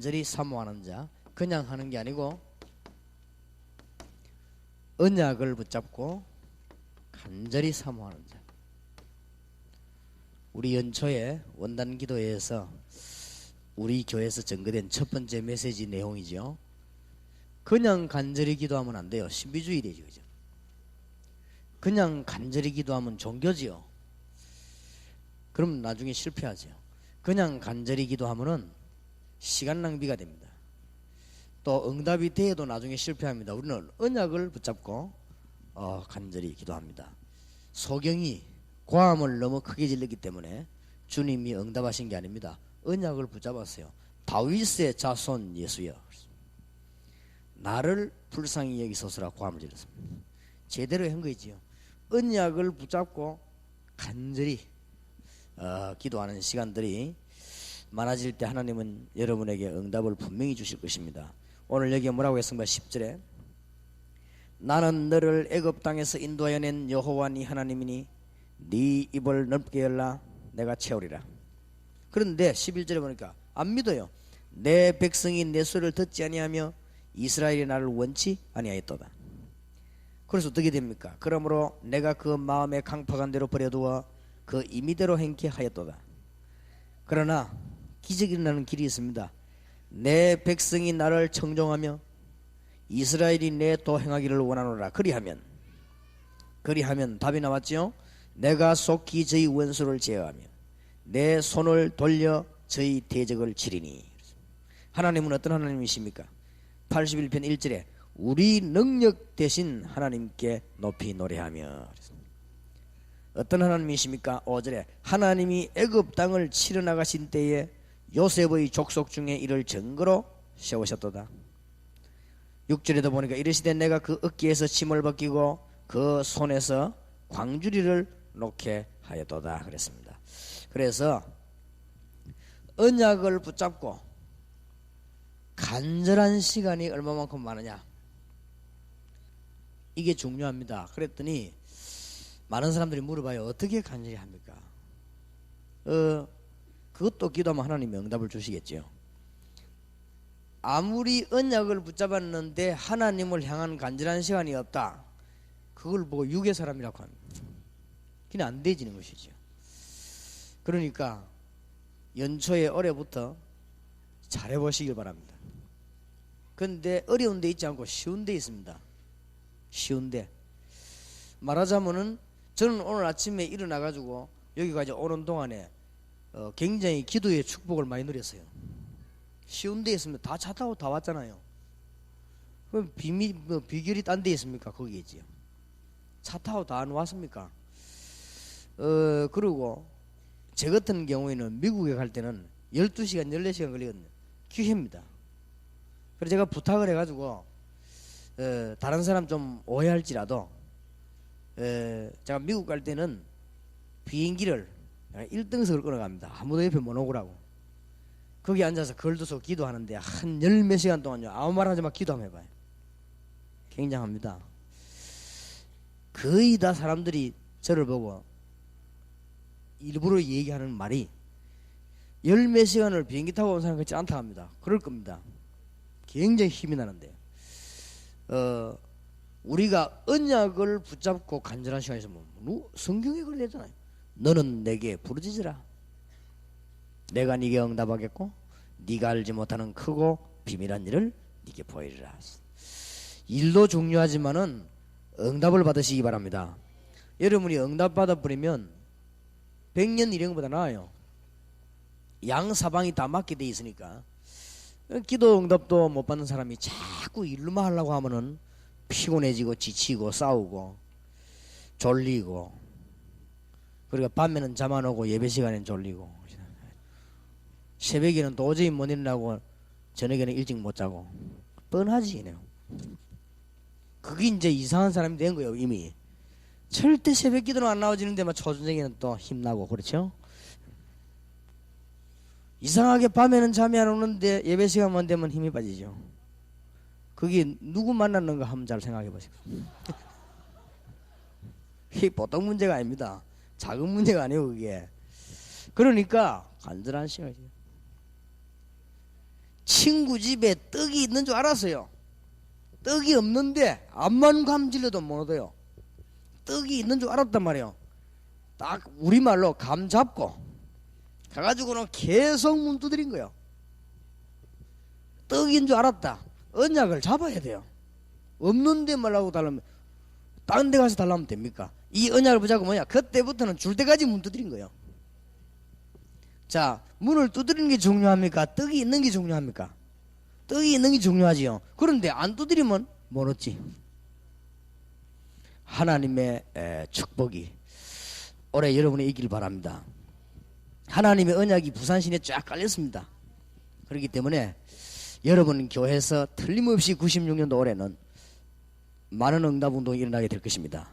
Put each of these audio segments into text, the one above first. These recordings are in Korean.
간절히 사모하는 자, 그냥 하는 게 아니고 언약을 붙잡고 간절히 사모하는 자. 우리 연초에 원단 기도회에서 우리 교회에서 전거된 첫 번째 메시지 내용이죠. 그냥 간절히 기도하면 안 돼요. 신비주의 되죠. 그죠? 그냥 간절히 기도하면 종교지요. 그럼 나중에 실패하죠. 그냥 간절히 기도하면은 시간 낭비가 됩니다. 또 응답이 돼도 나중에 실패합니다. 우리는 언약을 붙잡고 간절히 기도합니다. 소경이 고함을 너무 크게 질렀기 때문에 주님이 응답하신 게 아닙니다. 언약을 붙잡았어요. 다윗의 자손 예수여, 나를 불쌍히 여기소서라 고함을 질렀습니다. 제대로 한 거지요. 언약을 붙잡고 간절히 기도하는 시간들이 많아질 때 하나님은 여러분에게 응답을 분명히 주실 것입니다. 오늘 여기 뭐라고 했습니까? 10절에 나는 너를 애굽 땅에서 인도하여 낸 여호와 네 하나님이니 네 입을 넓게 열라 내가 채우리라. 그런데 11절에 보니까 안 믿어요. 내 백성이 내 소리를 듣지 아니하며 이스라엘이 나를 원치 아니하였도다. 그래서 어떻게 됩니까? 그러므로 내가 그 마음에 강팍한 대로 버려두어 그 임의대로 행케 하였도다. 그러나 기적이 일어나는 길이 있습니다. 내 백성이 나를 청종하며 이스라엘이 내 도 행하기를 원하노라. 그리하면 답이 나왔죠. 내가 속히 저희 원수를 제어하며 내 손을 돌려 저희 대적을 치리니. 하나님은 어떤 하나님이십니까? 81편 1절에 우리 능력 대신 하나님께 높이 노래하며. 어떤 하나님이십니까? 5절에 하나님이 애굽 땅을 치러 나가신 때에 요셉의 족속 중에 이를 증거로 세우셨도다. 6절에도 보니까 이르시되 내가 그 어깨에서 침을 벗기고 그 손에서 광주리를 놓게 하였도다 그랬습니다. 그래서 언약을 붙잡고 간절한 시간이 얼마만큼 많으냐, 이게 중요합니다. 그랬더니 많은 사람들이 물어봐요. 어떻게 간절히 합니까? 그것도 기도하면 하나님이 응답을 주시겠죠. 아무리 언약을 붙잡았는데 하나님을 향한 간절한 시간이 없다, 그걸 보고 유괴 사람이라고 합니다. 그냥 안 되지는 것이죠. 그러니까 연초에 올해부터 잘해보시길 바랍니다. 그런데 어려운 데 있지 않고 쉬운 데 있습니다. 쉬운 데 말하자면은 저는 오늘 아침에 일어나가지고 여기까지 오는 동안에 굉장히 기도의 축복을 많이 누렸어요. 쉬운 데 있습니다. 다 차 타고 다 왔잖아요. 그럼 비결이 딴 데 있습니까? 거기 있지요. 차 타고 다 안 왔습니까? 그리고 제 같은 경우에는 미국에 갈 때는 12시간 14시간 걸리거든요. 기회입니다. 그래서 제가 부탁을 해가지고 다른 사람 좀 오해할지라도 제가 미국 갈 때는 비행기를 1등석을 끌어갑니다. 아무도 옆에 못 오고라고. 거기 앉아서 걸도서 기도하는데 한 열 몇 시간 동안요, 아무 말 하지 마 기도 한번 해봐요. 굉장합니다. 거의 다 사람들이 저를 보고 일부러 얘기하는 말이 열 몇 시간을 비행기 타고 온 사람 같지 않다 합니다. 그럴 겁니다. 굉장히 힘이 나는데 우리가 언약을 붙잡고 간절한 시간이 있으면 성경에 그러잖아요. 너는 내게 부르짖으라 내가 네게 응답하겠고 네가 알지 못하는 크고 비밀한 일을 네게 보이리라. 일도 중요하지만은 응답을 받으시기 바랍니다. 여러분이 응답 받아버리면 100년 일행보다 나아요. 양 사방이 다 막게 돼 있으니까. 기도 응답도 못 받는 사람이 자꾸 일로만 하려고 하면은 피곤해지고 지치고 싸우고 졸리고, 그리고 밤에는 잠 안 오고 예배 시간엔 졸리고, 새벽에는 도저히 못 일어나고 저녁에는 일찍 못 자고, 뻔하지. 그게 이제 이상한 사람이 된 거예요. 이미 절대 새벽 기도는 안 나와지는데 막 초저녁에는 또 힘나고, 그렇죠? 이상하게 밤에는 잠이 안 오는데 예배 시간만 되면 힘이 빠지죠. 그게 누구 만났는가 한번 잘 생각해 보세요. 이게 보통 문제가 아닙니다. 작은 문제가 아니에요 그게. 그러니까 간절한 시간이죠. 친구 집에 떡이 있는 줄 알았어요. 떡이 없는데 암만 감질러도 못 얻어요. 떡이 있는 줄 알았단 말이에요. 딱 우리말로 감 잡고 가가지고는 계속 문 두드린 거예요. 떡인 줄 알았다. 언약을 잡아야 돼요. 없는데 말라고 달라면 다른 데 가서 달라면 됩니까? 이 언약을 붙잡고 뭐냐? 그때부터는 줄 때까지 문 두드린 거예요. 자, 문을 두드리는 게 중요합니까? 떡이 있는 게 중요합니까? 떡이 있는 게 중요하지요. 그런데 안 두드리면 못 얻지. 하나님의 축복이 올해 여러분이 있길 바랍니다. 하나님의 언약이 부산시내에 쫙 깔렸습니다. 그렇기 때문에 여러분 교회에서 틀림없이 96년도 올해는 많은 응답운동이 일어나게 될 것입니다.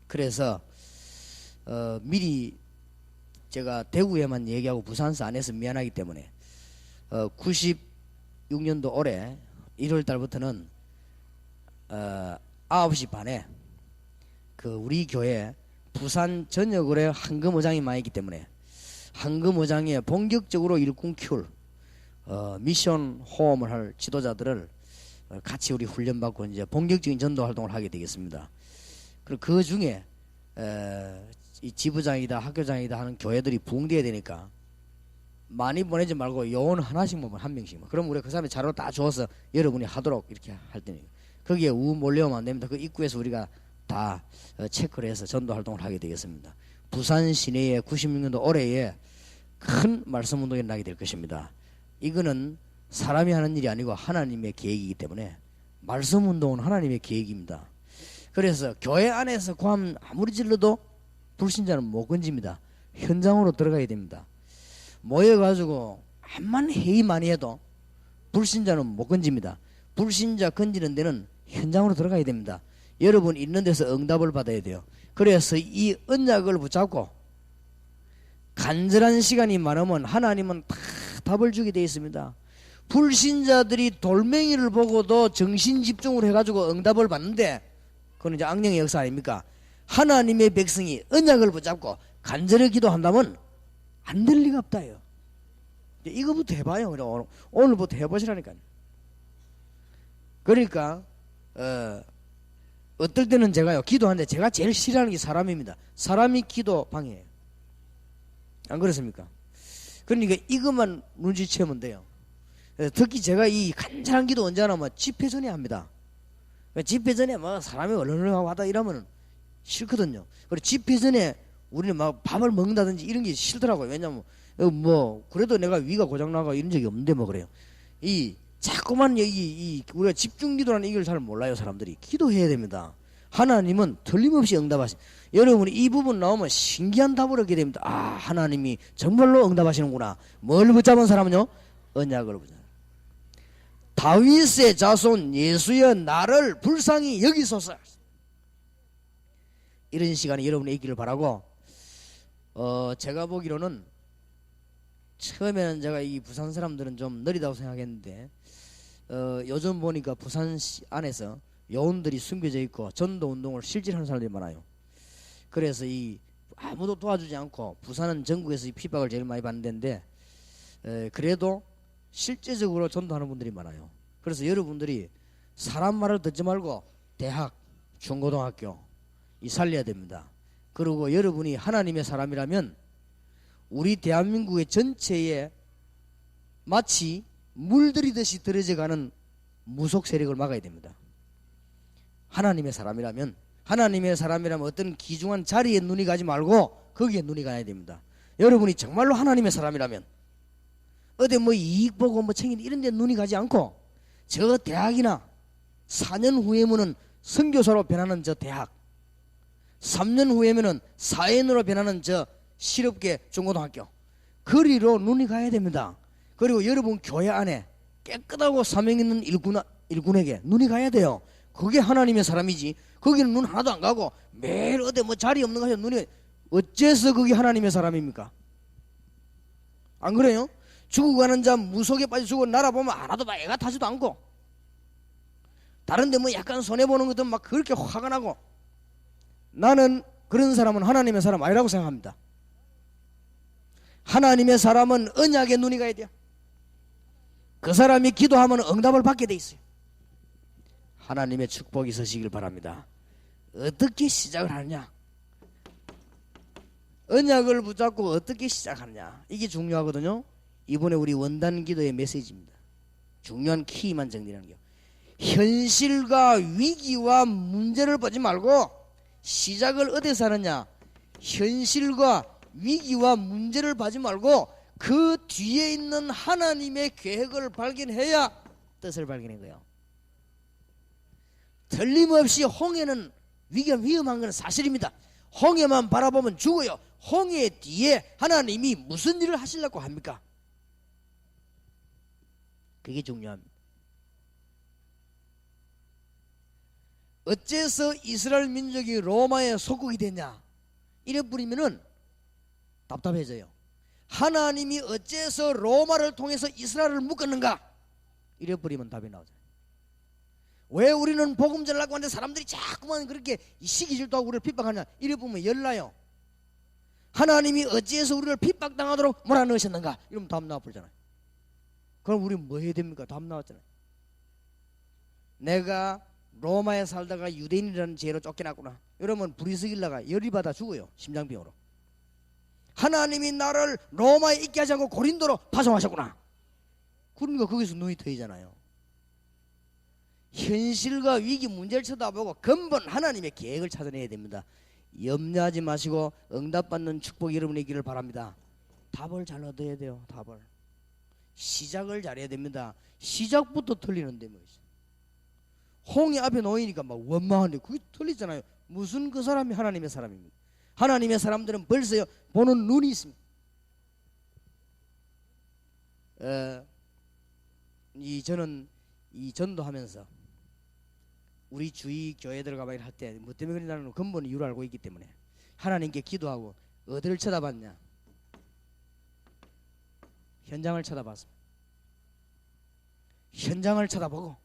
그래서 미리 제가 대구에만 얘기하고 부산서 안 해서 미안하기 때문에 96년도 올해 1월 달부터는 9시 반에 그 우리 교회 부산 전역으로 황금어장이 많이 있기 때문에 황금어장에 본격적으로 일꾼 키울 미션 호흡을 할 지도자들을 같이 우리 훈련받고 이제 본격적인 전도 활동을 하게 되겠습니다. 그리고 그 중에 이 지부장이다 학교장이다 하는 교회들이 부흥돼야 되니까 많이 보내지 말고 요원 하나씩만 한 명씩만. 그럼 우리 그 사람이 자료 다 줘서 여러분이 하도록 이렇게 할 테니까 거기에 몰려오면 안 됩니다. 그 입구에서 우리가 다 체크를 해서 전도 활동을 하게 되겠습니다. 부산 시내에 96년도 올해에 큰 말씀 운동이 일어나게 될 것입니다. 이거는 사람이 하는 일이 아니고 하나님의 계획이기 때문에 말씀 운동은 하나님의 계획입니다. 그래서 교회 안에서 고함 아무리 질러도 불신자는 못 건집니다. 현장으로 들어가야 됩니다. 모여가지고 암만 회의 많이 해도 불신자는 못 건집니다. 불신자 건지는 데는 현장으로 들어가야 됩니다. 여러분 있는 데서 응답을 받아야 돼요. 그래서 이 언약을 붙잡고 간절한 시간이 많으면 하나님은 다 답을 주게 되어 있습니다. 불신자들이 돌멩이를 보고도 정신 집중을 해가지고 응답을 받는데 그건 이제 악령의 역사 아닙니까? 하나님의 백성이 언약을 붙잡고 간절히 기도한다면 안 될 리가 없다요. 이거부터 해봐요. 오늘부터 해보시라니까요. 그러니까 어떨 때는 제가요 기도하는데 제가 제일 싫어하는 게 사람입니다. 사람이 기도 방해해요. 안 그렇습니까? 그러니까 이것만 눈치채면 돼요. 특히 제가 이 간절한 기도 언제 하나 집회 전에 합니다. 집회 전에 막 사람이 얼렁얼렁하고 하다 이러면 싫거든요. 그리고 집회 전에 우리는 막 밥을 먹는다든지 이런 게 싫더라고요. 왜냐면 뭐 그래도 내가 위가 고장나고 이런 적이 없는데 뭐 그래요. 이 자꾸만 우리가 집중기도라는 이걸 잘 몰라요. 사람들이 기도해야 됩니다. 하나님은 틀림없이 응답하시. 여러분이 이 부분 나오면 신기한 답을 얻게 됩니다. 아, 하나님이 정말로 응답하시는구나. 뭘 붙잡은 사람은요? 언약을 붙잡아요. 다윗의 자손 예수여 나를 불쌍히 여기소서. 이런 시간이 여러분이 있기를 바라고, 제가 보기로는 처음에는 제가 이 부산 사람들은 좀 느리다고 생각했는데 요즘 보니까 부산 안에서 요원들이 숨겨져 있고 전도 운동을 실질하는 하는 사람들이 많아요. 그래서 이 아무도 도와주지 않고 부산은 전국에서 이 핍박을 제일 많이 받는 데인데 그래도 실제적으로 전도하는 분들이 많아요. 그래서 여러분들이 사람 말을 듣지 말고 대학, 중고등학교 이 살려야 됩니다. 그리고 여러분이 하나님의 사람이라면 우리 대한민국의 전체에 마치 물들이듯이 들어져가는 무속 세력을 막아야 됩니다. 하나님의 사람이라면 어떤 귀중한 자리에 눈이 가지 말고 거기에 눈이 가야 됩니다. 여러분이 정말로 하나님의 사람이라면 어디 뭐 이익 보고 뭐 챙기는 이런 데 눈이 가지 않고 저 대학이나 4년 후에는 선교사로 변하는 저 대학, 3년 후에는 사회인으로 변하는 저 실업계 중고등학교 거리로 눈이 가야 됩니다. 그리고 여러분 교회 안에 깨끗하고 사명 있는 일꾼에게 눈이 가야 돼요. 그게 하나님의 사람이지. 거기는 눈 하나도 안 가고 매일 어디 뭐 자리 없는 곳에 눈이 어째서 그게 하나님의 사람입니까? 안 그래요? 죽어가는 자 무속에 빠져 죽어 날아보면 하나도 막 애가 타지도 않고 다른데 뭐 약간 손해보는 것도 막 그렇게 화가 나고 나는 그런 사람은 하나님의 사람 아니라고 생각합니다. 하나님의 사람은 언약에 눈이 가야 돼요. 그 사람이 기도하면 응답을 받게 돼 있어요. 하나님의 축복이 있으시길 바랍니다. 어떻게 시작을 하느냐, 언약을 붙잡고 어떻게 시작하느냐, 이게 중요하거든요. 이번에 우리 원단 기도의 메시지입니다. 중요한 키만 정리하는 게, 현실과 위기와 문제를 보지 말고 시작을 어디서 하느냐, 현실과 위기와 문제를 보지 말고 그 뒤에 있는 하나님의 계획을 발견해야 뜻을 발견한 거예요. 틀림없이 홍해는 위험한 건 사실입니다. 홍해만 바라보면 죽어요. 홍해 뒤에 하나님이 무슨 일을 하시려고 합니까? 그게 중요합니다. 어째서 이스라엘 민족이 로마의 속국이 됐냐, 이래 뿌리면은 답답해져요. 하나님이 어째서 로마를 통해서 이스라엘을 묶었는가, 이래 뿌리면 답이 나오잖아요. 왜 우리는 복음 전하려고 하는데 사람들이 자꾸만 그렇게 시기 질투하고 우리를 핍박하냐, 이래 보면 열나요. 하나님이 어찌해서 우리를 핍박당하도록 몰아넣으셨는가, 이러면 답 나와버리잖아요. 그럼 우리 뭐 해야 됩니까? 답 나왔잖아요. 내가 로마에 살다가 유대인이라는 죄로 쫓겨났구나, 이러면 브리스길라가 열이 받아 죽어요, 심장병으로. 하나님이 나를 로마에 있게 하지 않고 고린도로 파송하셨구나, 그러니까 거기서 눈이 트이잖아요. 현실과 위기 문제를 쳐다보고 근본 하나님의 계획을 찾아내야 됩니다. 염려하지 마시고 응답받는 축복이 여러분에게 있기를 바랍니다. 답을 잘 얻어야 돼요. 답을, 시작을 잘해야 됩니다. 시작부터 틀리는데 뭐 있어요. 홍해 앞에 놓이니까 막 원망하는데 그게 틀리잖아요. 무슨 그 사람이 하나님의 사람입니다. 하나님의 사람들은 벌써요 보는 눈이 있습니다. 저는 이 전도하면서 우리 주위 교회들 가봐 할 때 뭐 때문에 그러냐는 근본 이유를 알고 있기 때문에 하나님께 기도하고 어디를 쳐다봤냐, 현장을 쳐다봤습니다. 현장을 쳐다보고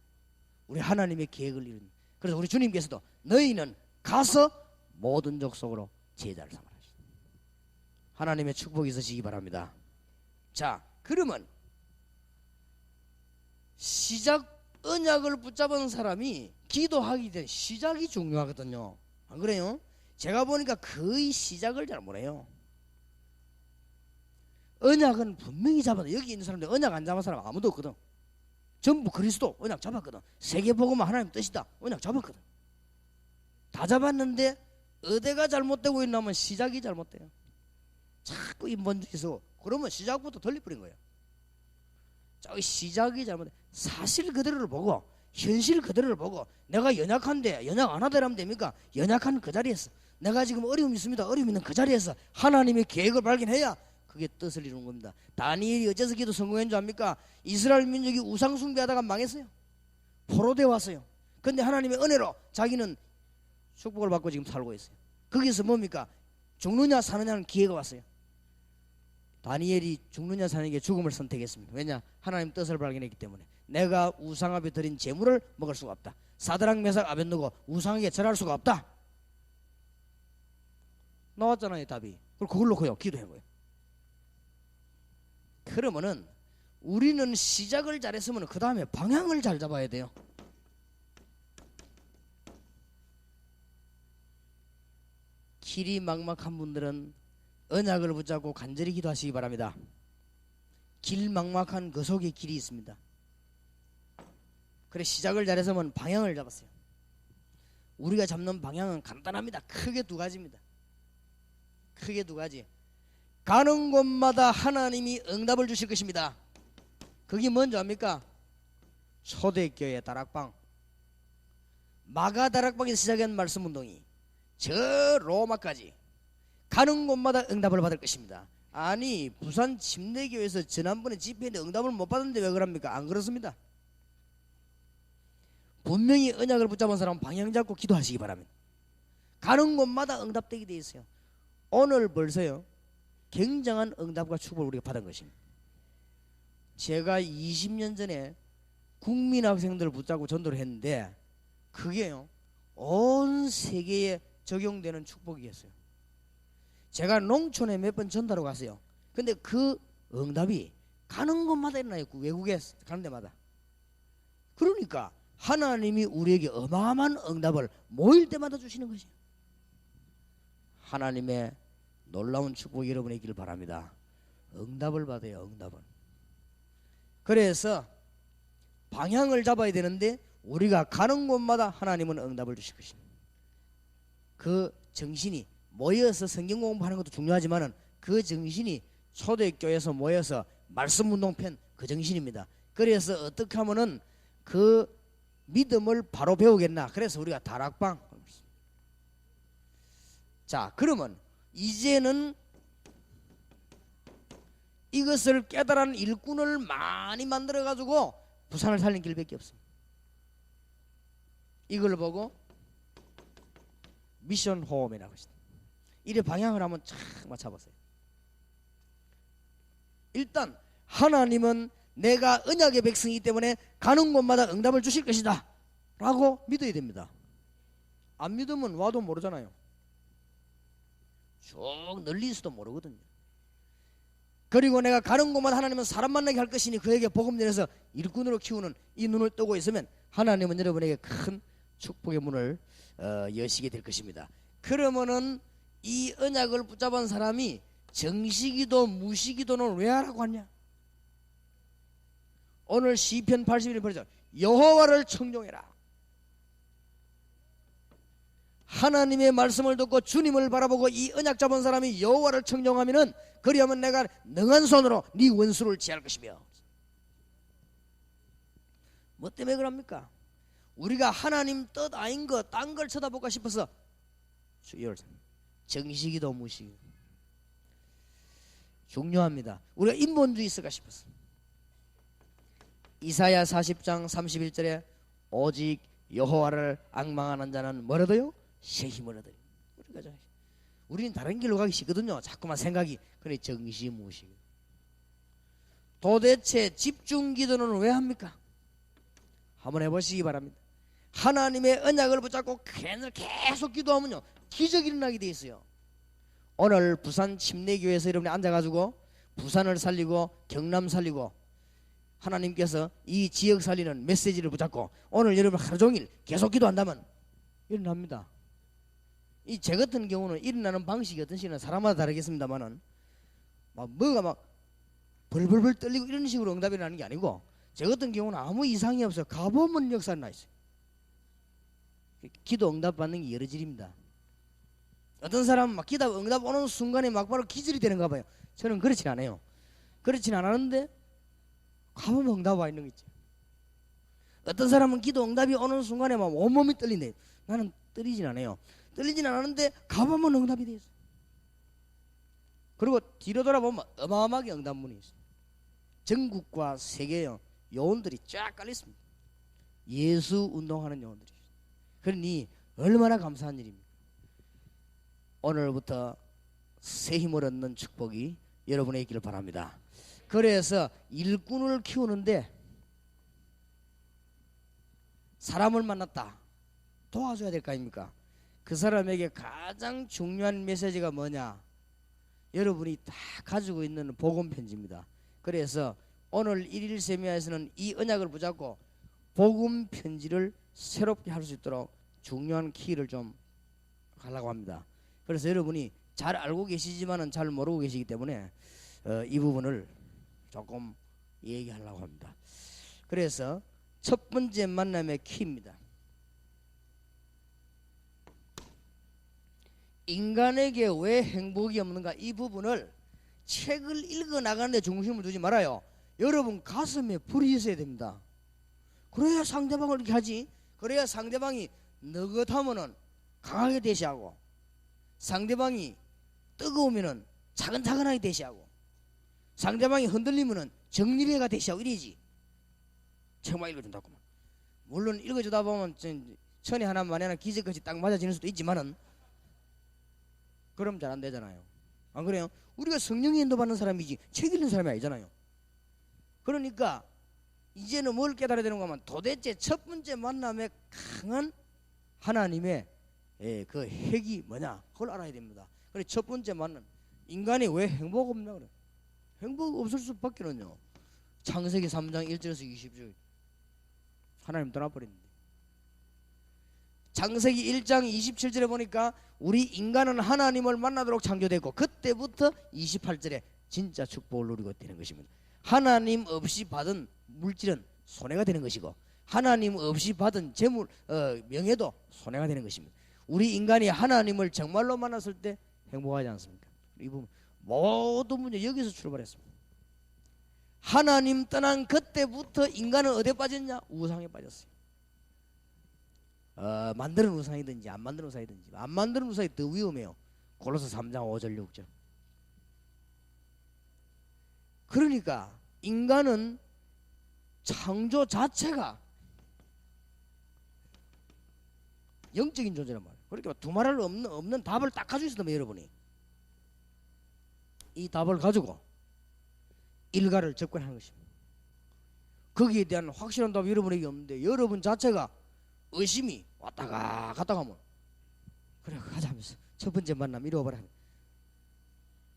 우리 하나님의 계획을 이룬. 그래서 우리 주님께서도 너희는 가서 모든 족속으로 제자를 삼아라. 하나님의 축복이 있으시기 바랍니다. 자, 그러면 시작, 언약을 붙잡은 사람이 기도하기 전 시작이 중요하거든요. 안 그래요? 제가 보니까 거의 시작을 잘 못해요. 언약은 분명히 잡았다. 여기 있는 사람들 언약 안 잡은 사람 아무도 없거든. 전부 그리스도 언약 잡았거든. 세계복음은 하나님 뜻이다, 언약 잡았거든. 다 잡았는데 어디가 잘못되고 있냐면 시작이 잘못돼요. 자꾸 인본주의에서 그러면 시작부터 돌려버린 거예요. 자, 시작이 잘못돼. 사실 그대로를 보고 현실 그대로를 보고 내가 연약한데 연약 안 하더라면 됩니까? 연약한 그 자리에서 내가 지금 어려움이 있습니다. 어려움이 있는 그 자리에서 하나님의 계획을 발견해야 그게 뜻을 이루는 겁니다. 다니엘이 어째서 기도 성공한 줄 압니까? 이스라엘 민족이 우상 숭배하다가 망했어요. 포로돼 왔어요. 근데 하나님의 은혜로 자기는 축복을 받고 지금 살고 있어요. 거기서 뭡니까? 죽느냐 사느냐는 기회가 왔어요. 다니엘이 죽느냐 사는 게 죽음을 선택했습니다. 왜냐? 하나님 뜻을 발견했기 때문에. 내가 우상 앞에 드린 재물을 먹을 수가 없다. 사드락 메삭 아벳느고 우상에게 절할 수가 없다. 나왔잖아요, 답이. 그걸 그걸 놓고요 기도한 거예요. 그러면은 우리는 시작을 잘했으면 그 다음에 방향을 잘 잡아야 돼요. 길이 막막한 분들은 언약을 붙잡고 간절히 기도하시기 바랍니다. 길 막막한 그 속에 길이 있습니다. 그래, 시작을 잘해서면 방향을 잡았어요. 우리가 잡는 방향은 간단합니다. 크게 두 가지입니다. 크게 두 가지. 가는 곳마다 하나님이 응답을 주실 것입니다. 그게 뭔지 압니까? 초대교회 다락방, 마가 다락방에서 시작한 말씀 운동이 저 로마까지 가는 곳마다 응답을 받을 것입니다. 아니, 부산 침례교회에서 지난번에 집회인데 응답을 못 받았는데 왜 그럽니까? 안 그렇습니다. 분명히 언약을 붙잡은 사람은 방향 잡고 기도하시기 바랍니다. 가는 곳마다 응답되게 되어 있어요. 오늘 벌써요 굉장한 응답과 축복을 우리가 받은 것입니다. 제가 20년 전에 국민 학생들을 붙잡고 전도를 했는데 그게요 온 세계에 적용되는 축복이었어요. 제가 농촌에 몇 번 전도하러 갔어요. 근데 그 응답이 가는 곳마다 일어나요. 외국에 가는 데마다. 그러니까 하나님이 우리에게 어마어마한 응답을 모일 때마다 주시는 것이에요. 하나님의 놀라운 축복이 여러분에게 있기를 바랍니다. 응답을 받아요. 응답을. 그래서 방향을 잡아야 되는데 우리가 가는 곳마다 하나님은 응답을 주실 것입니다. 그 정신이 모여서 성경 공부하는 것도 중요하지만 그 정신이 초대교회에서 모여서 말씀운동편 그 정신입니다. 그래서 어떻게 하면은 그 믿음을 바로 배우겠나. 그래서 우리가 다락방. 자, 그러면 이제는 이것을 깨달은 일꾼을 많이 만들어 가지고 부산을 살린 길밖에 없습니다. 이걸 보고 미션 홈이라고 했습니다. 이래 방향을 한번 착 맞춰보세요. 일단 하나님은 내가 언약의 백성이기 때문에 가는 곳마다 응답을 주실 것이다 라고 믿어야 됩니다. 안 믿으면 와도 모르잖아요. 쭉 널리 있어도 모르거든요. 그리고 내가 가는 곳마다 하나님은 사람 만나게 할 것이니 그에게 복음 전해서 일꾼으로 키우는 이 눈을 뜨고 있으면 하나님은 여러분에게 큰 축복의 문을 여시게 될 것입니다. 그러면은 이 언약을 붙잡은 사람이 정시기도 무시기도는 왜 하라고 하냐? 오늘 시편 81편 보죠. 여호와를 청종해라. 하나님의 말씀을 듣고 주님을 바라보고 이 언약 잡은 사람이 여호와를 청종하면은 그리하면 내가 능한 손으로 네 원수를 제할 것이며. 뭐 때문에 그럽니까? 우리가 하나님 뜻 아닌 거 딴 걸 쳐다볼까 싶어서 정시기도 무시기도 중요합니다. 우리가 인본주의 있을까 싶었어. 이사야 40장 31절에 오직 여호와를 앙망하는 자는 뭐라도요? 새 힘을 얻으리. 우리는 다른 길로 가기 싫거든요. 자꾸만 생각이. 그래 정시무시. 도대체 집중기도는 왜 합니까? 한번 해보시기 바랍니다. 하나님의 언약을 붙잡고 계속 기도하면요 기적이 일어나게 돼 있어요. 오늘 부산 침례교회에서 여러분이 앉아가지고 부산을 살리고 경남 살리고 하나님께서 이 지역 살리는 메시지를 붙잡고 오늘 여러분 하루 종일 계속 기도한다면 일어납니다. 이 제 같은 경우는 일어나는 방식이 어떤 식이나 사람마다 다르겠습니다만은 뭐가 막 벌벌벌 떨리고 이런 식으로 응답이 나는 게 아니고 제 같은 경우는 아무 이상이 없어요. 가보면 역사가 나 있어요. 기도 응답 받는 게 여러 질입니다. 어떤 사람은 막 기도 응답 오는 순간에 막 바로 기절이 되는가 봐요. 저는 그렇진 않아요. 그렇진 않았는데 가보면 응답 와 있는 거 있죠. 어떤 사람은 기도 응답이 오는 순간에 막 온몸이 떨린대. 나는 떨리진 않아요. 떨리진 않았는데 가보면 응답이 돼 있어요. 그리고 뒤로 돌아보면 어마어마하게 응답문이 있어요. 전국과 세계의 요원들이 쫙 깔려 있습니다. 예수 운동하는 요원들이. 그러니 얼마나 감사한 일입니까? 오늘부터 새 힘을 얻는 축복이 여러분에게 있기를 바랍니다. 그래서 일꾼을 키우는데 사람을 만났다. 도와줘야 될 거 아닙니까? 그 사람에게 가장 중요한 메시지가 뭐냐? 여러분이 다 가지고 있는 복음 편지입니다. 그래서 오늘 1일 세미나에서는 이 언약을 붙잡고 복음 편지를 새롭게 할 수 있도록 중요한 키를 좀 하려고 합니다. 그래서 여러분이 잘 알고 계시지만은 잘 모르고 계시기 때문에 이 부분을 조금 얘기하려고 합니다. 그래서 첫 번째 만남의 키입니다. 인간에게 왜 행복이 없는가? 이 부분을 책을 읽어 나가는 데 중심을 두지 말아요. 여러분 가슴에 불이 있어야 됩니다. 그래야 상대방을 이렇게 하지. 그래야 상대방이 느긋하면은 강하게 대시하고 상대방이 뜨거우면은 차근차근하게 대시하고 상대방이 흔들리면은 정리해가 대시하고 이러지. 책만 읽어준다고만. 물론 읽어주다 보면 천에 하나 만에 하나 기적같이 딱 맞아지는 수도 있지만은 그럼 잘 안 되잖아요. 안 그래요? 우리가 성령의 인도받는 사람이지 책 읽는 사람이 아니잖아요. 그러니까 이제는 뭘 깨달아야 되는가 하면 도대체 첫 번째 만남에 강한 하나님의 그 핵이 뭐냐 그걸 알아야 됩니다. 그래서 첫 번째 만남 인간이 왜 행복 없나 그래. 행복 없을 수밖에는요. 창세기 3장 1절에서 20절 하나님 떠나버렸는데, 창세기 1장 27절에 보니까 우리 인간은 하나님을 만나도록 창조됐고, 그때부터 28절에 진짜 축복을 누리고 있다는 것입니다. 하나님 없이 받은 물질은 손해가 되는 것이고, 하나님 없이 받은 재물, 명예도 손해가 되는 것입니다. 우리 인간이 하나님을 정말로 만났을 때 행복하지 않습니까? 이 부분 모든 문제 여기서 출발했습니다. 하나님 떠난 그때부터 인간은 어디에 빠졌냐? 우상에 빠졌어요. 만드는 우상이든지 안 만드는 우상이든지, 안 만드는 우상이 더 위험해요. 골로새 3장 5절 6절. 그러니까 인간은 창조 자체가 영적인 존재란 말이에요. 그러니까 두말할 없는 답을 딱 가지고 있었다면, 여러분이 이 답을 가지고 일가를 접근하는 것입니다. 거기에 대한 확실한 답이 여러분에게 없는데, 여러분 자체가 의심이 왔다가 갔다가 하면, 그래 가자 하면서 첫 번째 만남 이루어버려.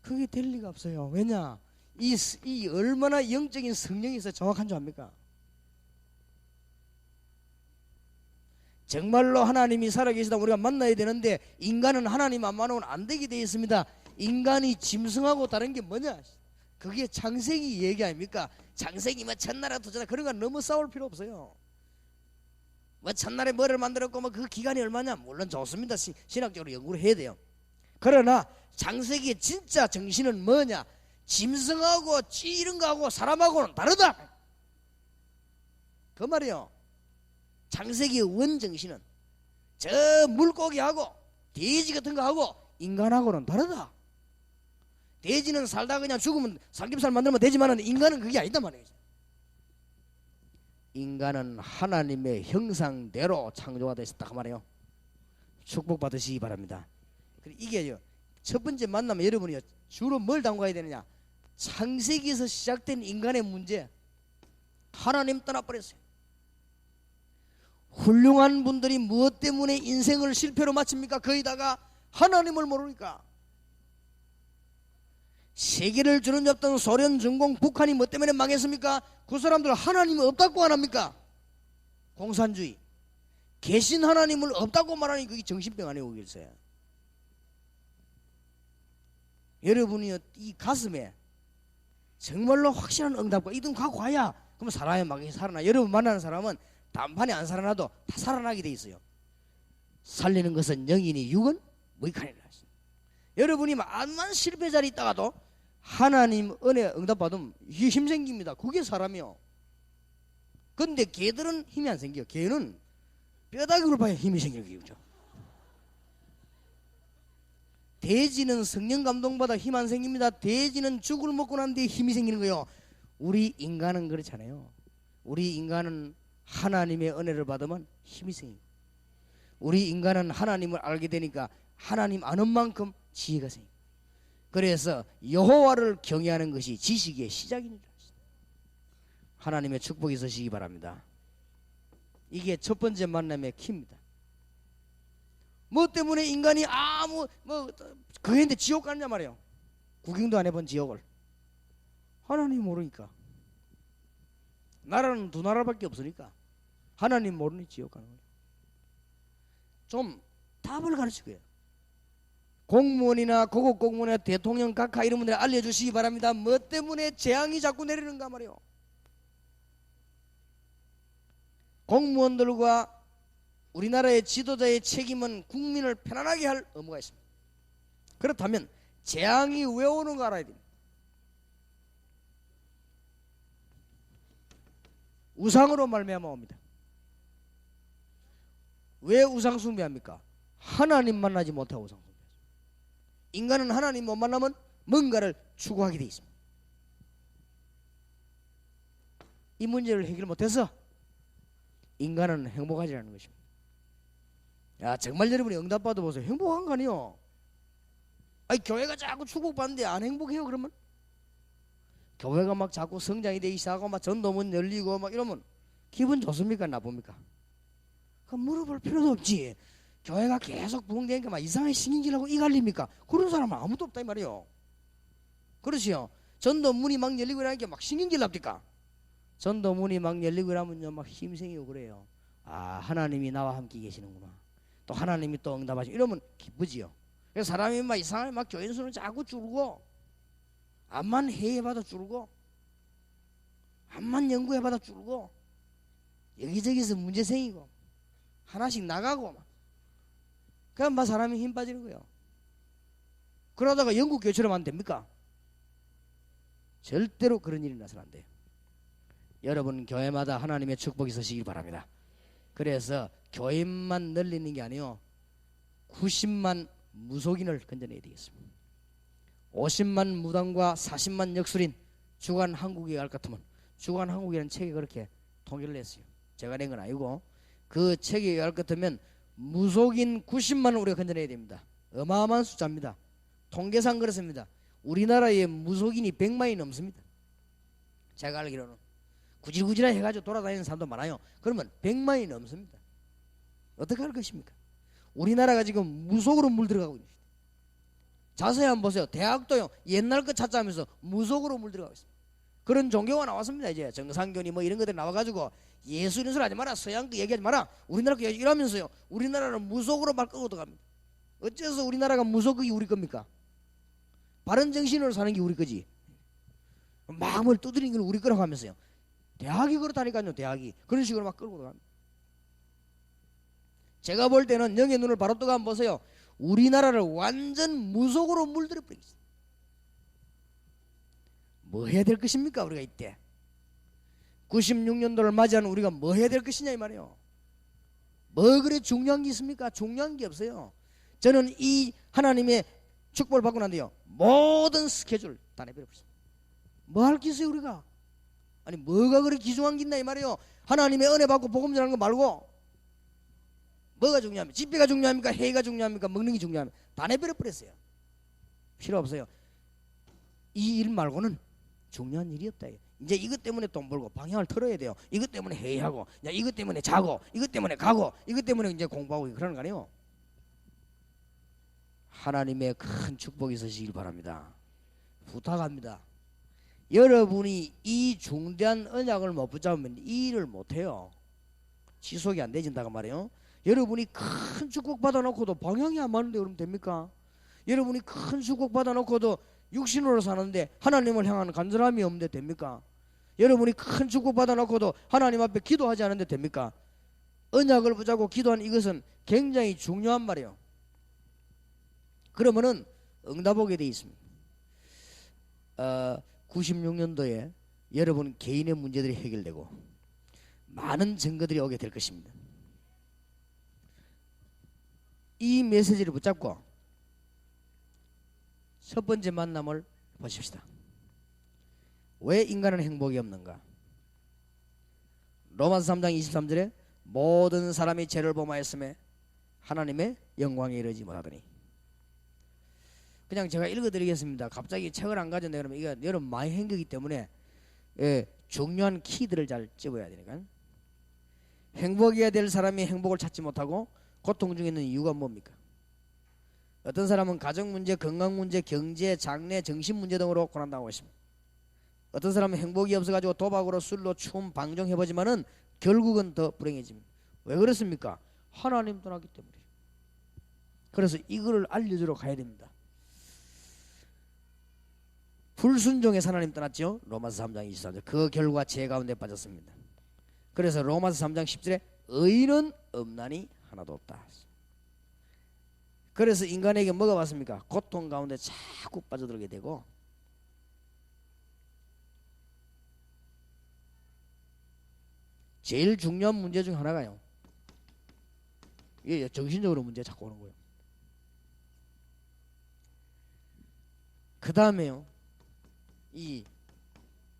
그게 될 리가 없어요. 왜냐? 이 얼마나 영적인 성령이 있어 정확한 줄 압니까? 정말로 하나님이 살아계시다 우리가 만나야 되는데, 인간은 하나님 안 만나면 안 되게 되어 있습니다. 인간이 짐승하고 다른 게 뭐냐? 그게 창세기 얘기 아닙니까? 창세기 뭐 첫날에 도전하 그런 거 너무 싸울 필요 없어요. 뭐 첫날에 뭐를 만들었고 뭐 그 기간이 얼마냐? 물론 좋습니다. 신학적으로 연구를 해야 돼요. 그러나 창세기의 진짜 정신은 뭐냐? 짐승하고 이런 거하고 사람하고는 다르다, 그 말이에요. 창세기의 원정신은 저 물고기하고 돼지 같은 거하고 인간하고는 다르다. 돼지는 살다 그냥 죽으면 삼겹살 만들면 되지만 인간은 그게 아니다 말이에요. 인간은 하나님의 형상대로 창조가 되었다 그 말이에요. 축복받으시기 바랍니다. 이게 첫 번째 만나면 여러분이 주로 뭘 담가야 되느냐? 창세기에서 시작된 인간의 문제, 하나님 떠나버렸어요. 훌륭한 분들이 무엇 때문에 인생을 실패로 마칩니까? 거기다가 하나님을 모르니까. 세계를 주름잡던 소련, 중공, 북한이 뭐 때문에 망했습니까? 그 사람들 하나님이 없다고 안 합니까? 공산주의. 계신 하나님을 없다고 말하니 그게 정신병 아니에요, 그게서요. 여러분이 이 가슴에 정말로 확실한 응답과 이등 갖고 와야 그럼 살아야 막 살아나. 여러분 만나는 사람은 단판에 안 살아나도 다 살아나게 돼 있어요. 살리는 것은 영이니 육은 무익하니라. 여러분이 만만 실패 자리에 있다가도 하나님 은혜 응답받으면 이게 힘 생깁니다. 그게 사람이요. 근데 개들은 힘이 안 생겨요. 개는 뼈다귀를 봐야 힘이 생기는 거죠. 돼지는 성령 감동받아 힘 안 생깁니다. 돼지는 죽을 먹고 난 뒤에 힘이 생기는 거예요. 우리 인간은 그렇잖아요. 우리 인간은 하나님의 은혜를 받으면 힘이 생겨요. 우리 인간은 하나님을 알게 되니까 하나님 아는 만큼 지혜가 생겨요. 그래서 여호와를 경외하는 것이 지식의 시작입니다. 하나님의 축복이 있으시기 바랍니다. 이게 첫 번째 만남의 키입니다. 뭐 때문에 인간이 그인데 지옥 가느냐 말이에요. 구경도 안 해본 지옥을. 하나님 모르니까. 나라는 두 나라밖에 없으니까 하나님 모르니 지옥 가는 거예요. 좀 답을 가르치고요. 공무원이나 고급 공무원이나 대통령 각하 이런 분들 알려주시기 바랍니다. 뭐 때문에 재앙이 자꾸 내리는가 말이에요. 공무원들과 우리나라의 지도자의 책임은 국민을 편안하게 할 의무가 있습니다. 그렇다면 재앙이 왜 오는가 알아야 됩니다. 우상으로 말미암아 옵니다. 왜 우상 숭배합니까? 하나님 만나지 못하고 우상 숭배하죠. 인간은 하나님 못 만나면 뭔가를 추구하게 돼 있습니다. 이 문제를 해결 못해서 인간은 행복하지 않는 것입니다. 야, 정말 여러분이 응답받아 보세요. 행복한 거 아니요? 아니, 교회가 자꾸 축복받는데 안 행복해요? 그러면 교회가 막 자꾸 성장이 되기 시작하고 막 전도문 열리고 막 이러면 기분 좋습니까? 나쁩니까? 그 물어볼 필요도 없지. 교회가 계속 부흥되니까 막 이상하게 신경질하고 이갈립니까? 그런 사람은 아무도 없다 이 말이에요. 그렇지요. 전도문이 막 열리고 이러니까 막 신경질 납니까? 전도문이 막 열리고 이러면요 막 힘생이고 그래요. 아, 하나님이 나와 함께 계시는구나. 또 하나님이 또 응답하시고 이러면 기쁘지요. 그래서 사람이 막 이상하게 막 교인 수는 자꾸 줄고, 암만 회의해봐도 줄고, 암만 연구해봐도 줄고, 여기저기서 문제 생기고 하나씩 나가고 막. 그럼 막 사람이 힘 빠지는 거예요. 그러다가 영국 교회처럼 하면 됩니까? 절대로 그런 일이 나서는 안 돼요. 여러분 교회마다 하나님의 축복이 있으시길 바랍니다. 그래서 교인만 늘리는 게 아니요 90만 무속인을 건져내야 되겠습니다. 50만 무당과 40만 역술인 주간 한국에 갈 것 같으면, 주간 한국이라는 책이 그렇게 통일을 했어요. 제가 낸 건 아니고 그 책에 갈 것 같으면 무속인 90만을 우리가 건져내야 됩니다. 어마어마한 숫자입니다. 통계상 그렇습니다. 우리나라에 무속인이 100만이 넘습니다. 제가 알기로는 구질구질하게 해가지고 돌아다니는 사람도 많아요. 그러면 100만이 넘습니다. 어떻게 할 것입니까? 우리나라가 지금 무속으로 물들어가고 있습니다. 자세히 한번 보세요. 대학도요 옛날 거 찾자면서 무속으로 물들어가고 있습니다. 그런 종교가 나왔습니다. 이제 정상교니 뭐 이런 것들이 나와가지고 예수 이런 소리 하지 마라, 서양 거 얘기하지 마라, 우리나라 거 이러면서요 우리나라는 무속으로 막 끌고 들어갑니다. 어째서 우리나라가 무속이 우리 겁니까? 바른 정신으로 사는 게 우리 거지. 마음을 두드리는 건 우리 거라고 하면서요 대학이 그렇다니까요. 대학이 그런 식으로 막 끌고 들어갑니다. 제가 볼 때는 영의 눈을 바로 뜨고 한번 보세요. 우리나라를 완전 무속으로 물들여 버리겠습니다. 뭐 해야 될 것입니까? 우리가 이때 96년도를 맞이하는 우리가 뭐 해야 될 것이냐 이 말이에요. 뭐 그래 중요한 게 있습니까? 중요한 게 없어요. 저는 이 하나님의 축복을 받고 난 뒤에요 모든 스케줄 다 내버려버렸어요. 뭐 할 게 있어요 우리가? 아니 뭐가 그렇게 귀중한 게 있나 이 말이에요. 하나님의 은혜 받고 복음 전하는 거 말고 뭐가 중요합니까? 집회가 중요합니까? 회의가 중요합니까? 먹는 게 중요합니까? 다 내버려버렸어요. 필요 없어요. 이 일 말고는 중요한 일이 없다. 이제 이것 때문에 돈 벌고 방향을 틀어야 돼요. 이것 때문에 회의하고, 이것 때문에 자고, 이것 때문에 가고, 이것 때문에 이제 공부하고 그러는 거 아니에요. 하나님의 큰 축복이 있으시길 바랍니다. 부탁합니다. 여러분이 이 중대한 언약을 못 붙잡으면 이 일을 못해요. 지속이 안 되진다고 말이에요. 여러분이 큰 축복 받아놓고도 방향이 안 맞는데 그러면 됩니까? 여러분이 큰 축복 받아놓고도 육신으로 사는데 하나님을 향하는 간절함이 없는데 됩니까? 여러분이 큰 축복 받아놓고도 하나님 앞에 기도하지 않는데 됩니까? 언약을 붙잡고 기도하는 이것은 굉장히 중요한 말이에요. 그러면은 응답 오게 돼 있습니다. 96년도에 여러분 개인의 문제들이 해결되고 많은 증거들이 오게 될 것입니다. 이 메시지를 붙잡고 첫 번째 만남을 보십시다. 왜 인간은 행복이 없는가? 로마서 3장 23절에 모든 사람이 죄를 범하였음에 하나님의 영광에 이르지 못하더니. 그냥 제가 읽어드리겠습니다. 갑자기 책을 안 가졌네 그러면 이거 여러분 많이 행거기 때문에 중요한 키들을 잘 집어야 되니까. 행복해야 될 사람이 행복을 찾지 못하고 고통 중에 있는 이유가 뭡니까? 어떤 사람은 가정 문제, 건강 문제, 경제, 장래, 정신 문제 등으로 고난당하고 있습니다. 어떤 사람은 행복이 없어가지고 도박으로 술로 춤, 방종 해보지만은 결국은 더 불행해집니다. 왜 그렇습니까? 하나님 떠났기 때문에. 그래서 이거를 알려주러 가야 됩니다. 불순종의 하나님 떠났죠. 로마서 3장 23절. 그 결과 죄 가운데 빠졌습니다. 그래서 로마서 3장 10절에 의인은 없나니 하나도 없다. 그래서 인간에게 뭐가 왔습니까? 고통 가운데 자꾸 빠져들게 되고 제일 중요한 문제 중 하나가요. 이게 정신적으로 문제 자꾸 오는 거예요. 그 다음에요. 이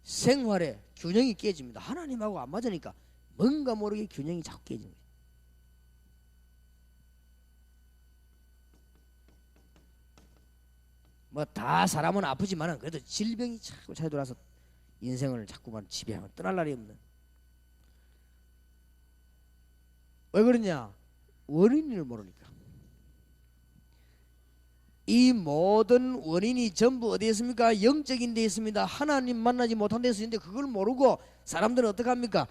생활의 균형이 깨집니다. 하나님하고 안 맞으니까 뭔가 모르게 균형이 자꾸 깨집니다. 뭐 다 사람은 아프지만은 그래도 질병이 자꾸 찾아들어와서 인생을 자꾸만 지배하고 떠날 날이 없는. 왜 그러냐? 원인을 모르니까. 이 모든 원인이 전부 어디에 있습니까? 영적인 데 있습니다. 하나님 만나지 못한 데서 있는데 그걸 모르고 사람들은 어떻게 합니까?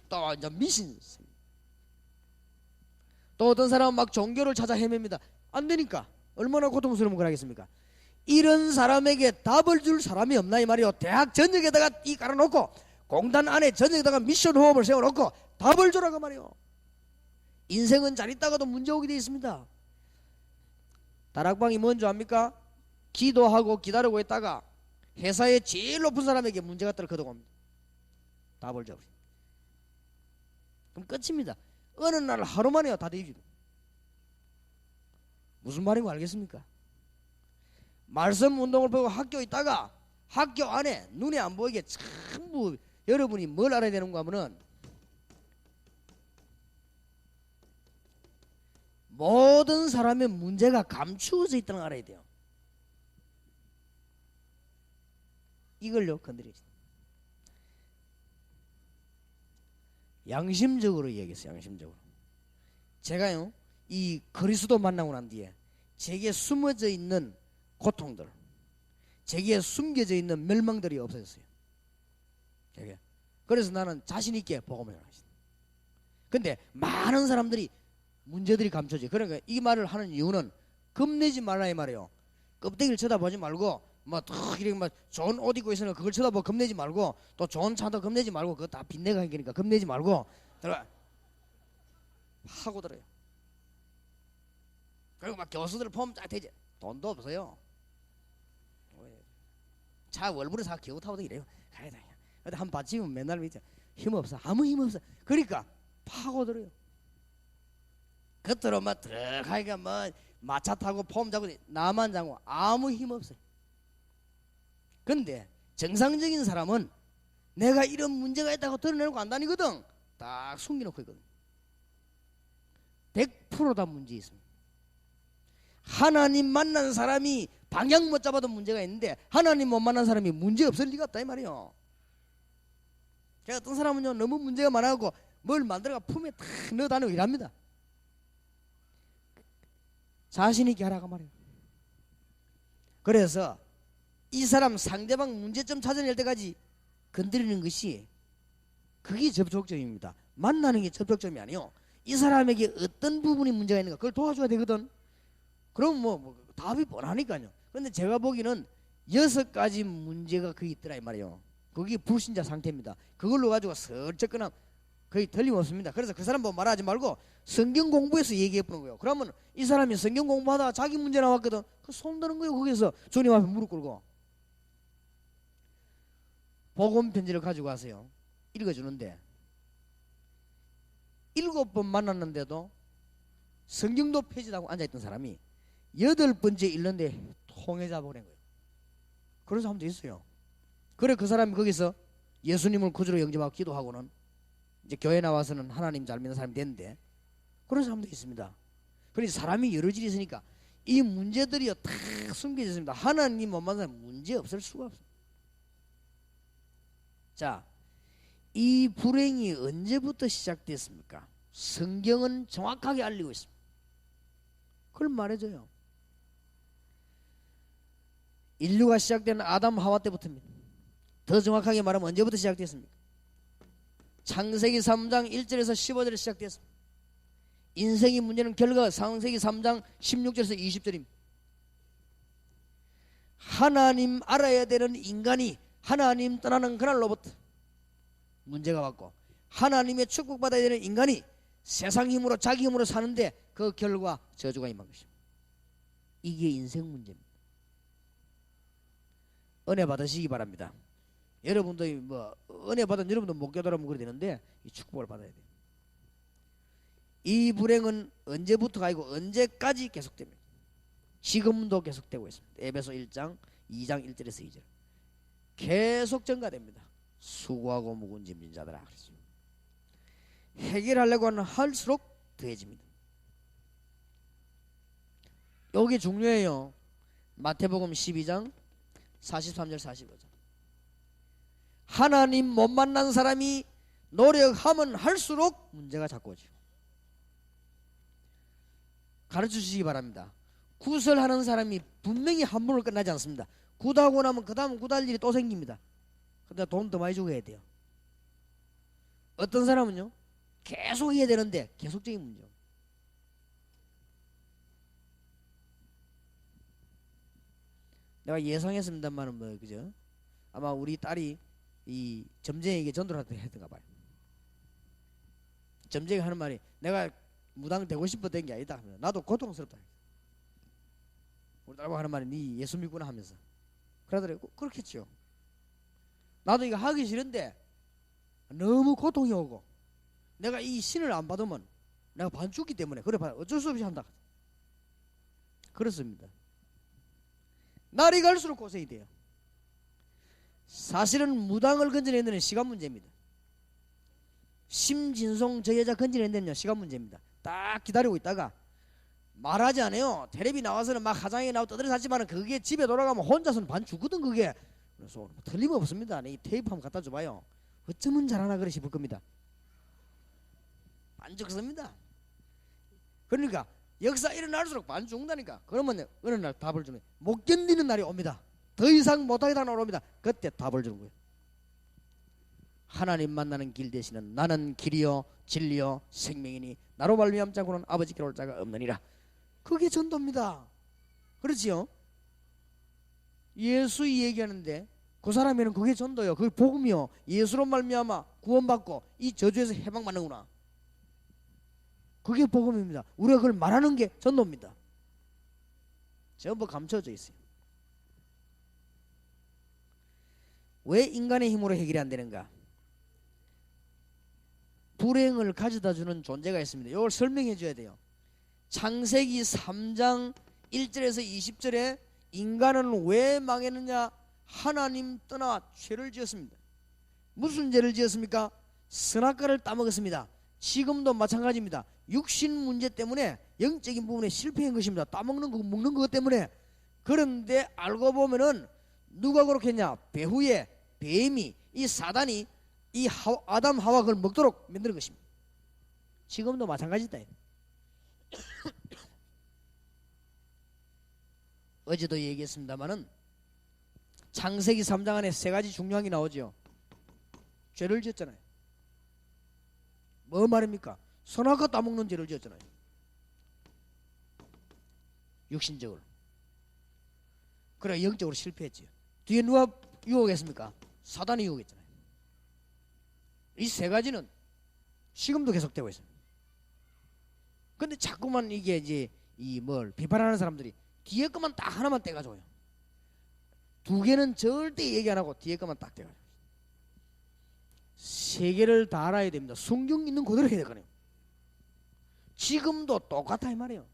또 이제 미신. 또 어떤 사람은 막 종교를 찾아 헤맵니다. 안 되니까 얼마나 고통스러운 걸 하겠습니까? 이런 사람에게 답을 줄 사람이 없나 이 말이요. 대학 전역에다가 이 깔아놓고 공단 안에 전역에다가 미션 호흡을 세워놓고 답을 주라고 말이요. 인생은 잘 있다가도 문제 오게 되어 있습니다. 다락방이 뭔지 압니까? 기도하고 기다리고 있다가 회사의 제일 높은 사람에게 문제가 떨어지고 옵니다. 답을 줘버려. 그럼 끝입니다. 어느 날 하루 만에요 다 뒤지고. 무슨 말인지 알겠습니까? 말씀 운동을 보고 학교에 있다가 학교 안에 눈에 안 보이게 전부 여러분이 뭘 알아야 되는가 하면은 모든 사람의 문제가 감추어져 있다는 걸 알아야 돼요. 이걸요 건드리지. 양심적으로 얘기했어요. 양심적으로. 제가요 이 그리스도 만나고 난 뒤에 제게 숨어져 있는 고통들, 제게 숨겨져 있는 멸망들이 없어졌어요. 그래서 나는 자신 있게 복음을 전하겠습니다. 근데 많은 사람들이 문제들이 감춰져. 그러니까 이 말을 하는 이유는 겁내지 말라 이 말이에요. 껍데기를 쳐다보지 말고 뭐 이렇게 막 좋은 옷 입고 있으니까 그걸 쳐다보고 겁내지 말고 또 좋은 차도 겁내지 말고 그거 다 빚내가 하니까 겁내지 말고 들어가 하고 들어요. 그리고 막 교수들 보면 딱 되지. 돈도 없어요. 차 월부로 사 겨우 타고 이래요. 가야 돼. 근데 한 받치면 맨날 밑에 힘 없어. 아무 힘 없어. 그러니까 파고들어요. 겉으로 막 들어가니까 뭐 마차 타고 폼 잡고 나만 잡고 아무 힘 없어요. 근데 정상적인 사람은 내가 이런 문제가 있다고 드러내고 안 다니거든. 딱 숨겨놓고 있거든. 100% 다 문제 있습니다. 하나님 만난 사람이 방향 못 잡아도 문제가 있는데 하나님 못 만난 사람이 문제 없을 리가 없다 이 말이에요. 제가 어떤 사람은요 너무 문제가 많아갖고 뭘 만들어가 품에 탁 넣어 다니고 이랍니다. 자신 있게 하라고 말이에요. 그래서 이 사람 상대방 문제점 찾아낼 때까지 건드리는 것이 그게 접촉점입니다. 만나는 게 접촉점이 아니에요. 이 사람에게 어떤 부분이 문제가 있는가 그걸 도와줘야 되거든. 그럼 뭐 답이 뻔하니까요. 근데 제가 보기에는 6가지 문제가 거기 있더라 이 말이에요. 그게 불신자 상태입니다. 그걸로 가지고 설적거나 거의 틀림없습니다. 그래서 그 사람 보고 말하지 말고 성경 공부해서 얘기해 보는 거예요. 그러면 이 사람이 성경 공부하다가 자기 문제 나왔거든. 그 손 드는 거예요. 거기서 주님 앞에 무릎 꿇고 복음 편지를 가지고 가세요. 읽어주는데 7번 만났는데도 성경도 폐지하고 앉아있던 사람이 8번째 읽는데 통해 잡아버린 거예요. 그런 사람도 있어요. 그래 그 사람이 거기서 예수님을 구주로 영접하고 기도하고는 이제 교회 나와서는 하나님 잘 믿는 사람이 됐는데 그런 사람도 있습니다. 그래서 사람이 여러 질이 있으니까 이 문제들이요 다 숨겨져 있습니다. 하나님 못 만나면 문제 없을 수가 없어요. 자, 이 불행이 언제부터 시작됐습니까? 성경은 정확하게 알리고 있습니다. 그걸 말해줘요. 인류가 시작된 아담 하와 때부터입니다. 더 정확하게 말하면 언제부터 시작됐습니까? 창세기 3장 1절에서 15절에 시작됐습니다. 인생의 문제는 결과가 창세기 3장 16절에서 20절입니다. 하나님 알아야 되는 인간이 하나님 떠나는 그날로부터 문제가 왔고 하나님의 축복받아야 되는 인간이 세상 힘으로 자기 힘으로 사는데 그 결과 저주가 임한 것입니다. 이게 인생 문제입니다. 은혜 받으시기 바랍니다. 여러분도 뭐 은혜 받은 여러분도 목교도라면 그래 되는데 이 축복을 받아야 돼요. 이 불행은 언제부터 가고 언제까지 계속됩니다. 지금도 계속되고 있습니다. 에베소 1장 2장 1절에서 2절 계속 증가됩니다. 수고하고 무거운 짐진 자들아 그랬죠. 해결하려고 하는 할수록 더해집니다. 여기 중요해요. 마태복음 12장 43절 45절 하나님 못 만난 사람이 노력하면 할수록 문제가 자꾸 오죠. 가르쳐 주시기 바랍니다. 구설하는 사람이 분명히 한 번을 끝나지 않습니다. 굿하고 나면 그 다음 굿할 일이 또 생깁니다. 근데 돈 더 많이 주고 해야 돼요. 어떤 사람은요 계속 해야 되는데 계속적인 문제. 내가 예상했습니다만은 뭐 그죠? 아마 우리 딸이 이 점쟁이에게 전도를 했던가 봐요. 점쟁이가 하는 말이 내가 무당 되고 싶었던 게 아니다. 나도 고통스럽다. 우리 딸과 하는 말이 네 예수 믿구나 하면서 그러더라고. 그렇겠죠. 나도 이거 하기 싫은데 너무 고통이 오고 내가 이 신을 안 받으면 내가 반 죽기 때문에 그래 봐 어쩔 수 없이 한다. 그렇습니다. 날이 갈수록 고생이 돼요. 사실은 무당을 건져내는 데는 시간 문제입니다. 심진송 저 여자 건져내는 데는요 시간 문제입니다. 딱 기다리고 있다가 말하지 않아요. 텔레비 나와서는 막 화장이 나오고 떠들어댔지만 그게 집에 돌아가면 혼자서는 반 죽거든 그게. 그래서 틀림없습니다. 이 테이프 한번 갖다 줘봐요. 어쩌면 잘하나 그래 싶을 겁니다. 안 죽습니다. 그러니까 역사 일어날수록 반 죽는다니까. 그러면 어느 날 답을 주면 못 견디는 날이 옵니다. 더 이상 못하겠다 옵니다. 그때 답을 주는 거예요. 하나님 만나는 길 대신은 나는 길이요 진리요 생명이니 나로 말미암지 않고는 아버지께 올 자가 없느니라. 그게 전도입니다. 그렇지요? 예수 얘기하는데 그 사람에는 그게 전도요. 그게 복음이요. 예수로 말미암아 구원받고 이 저주에서 해방받는구나. 그게 복음입니다. 우리가 그걸 말하는 게 전도입니다. 전부 감춰져 있어요. 왜 인간의 힘으로 해결이 안 되는가? 불행을 가져다 주는 존재가 있습니다. 이걸 설명해 줘야 돼요. 창세기 3장 1절에서 20절에 인간은 왜 망했느냐? 하나님 떠나 죄를 지었습니다. 무슨 죄를 지었습니까? 선악과를 따먹었습니다. 지금도 마찬가지입니다. 육신 문제 때문에 영적인 부분에 실패한 것입니다. 따먹는 거 먹는 것 때문에. 그런데 알고 보면은 누가 그렇게 했냐? 배후에 뱀이 이 사단이 이 아담 하와 그걸 먹도록 만드는 것입니다. 지금도 마찬가지다. 어제도 얘기했습니다마는 창세기 3장 안에 세 가지 중요한 게 나오죠. 죄를 지었잖아요. 뭐 말입니까? 선악과 따먹는 죄를 지었잖아요. 육신적으로. 그래 영적으로 실패했지요. 뒤에 누가 유혹했습니까? 사단이 유혹했잖아요. 이 세 가지는 지금도 계속되고 있어요. 근데 자꾸만 이게 이제 이 뭘 비판하는 사람들이 뒤에 것만 딱 하나만 떼가지고요. 두 개는 절대 얘기 안 하고 뒤에 것만 딱 떼가지고 세 개를 다 알아야 됩니다. 성경 있는 그대로 해야 되거든요. 지금도 똑같아 이 말이에요.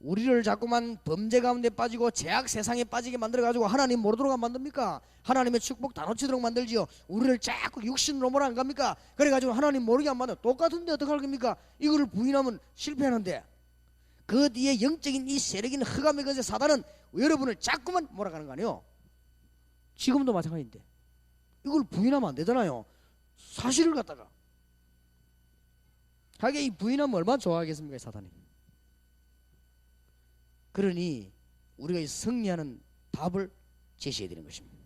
우리를 자꾸만 범죄 가운데 빠지고 죄악 세상에 빠지게 만들어가지고 하나님 모르도록 안 만듭니까? 하나님의 축복 다 놓치도록 만들지요. 우리를 자꾸 육신으로 몰아 안 갑니까? 그래가지고 하나님 모르게 안 만들어. 똑같은데 어떡할 겁니까? 이거를 부인하면 실패하는데 그 뒤에 영적인 이 세력인 흑암의 권세 사단은 여러분을 자꾸만 몰아가는 거 아니에요? 지금도 마찬가지인데 이걸 부인하면 안 되잖아요. 사실을 갖다가 하게 이 부인하면 얼마나 좋아하겠습니까? 사단이. 그러니 우리가 이 승리하는 답을 제시해 드리는 것입니다.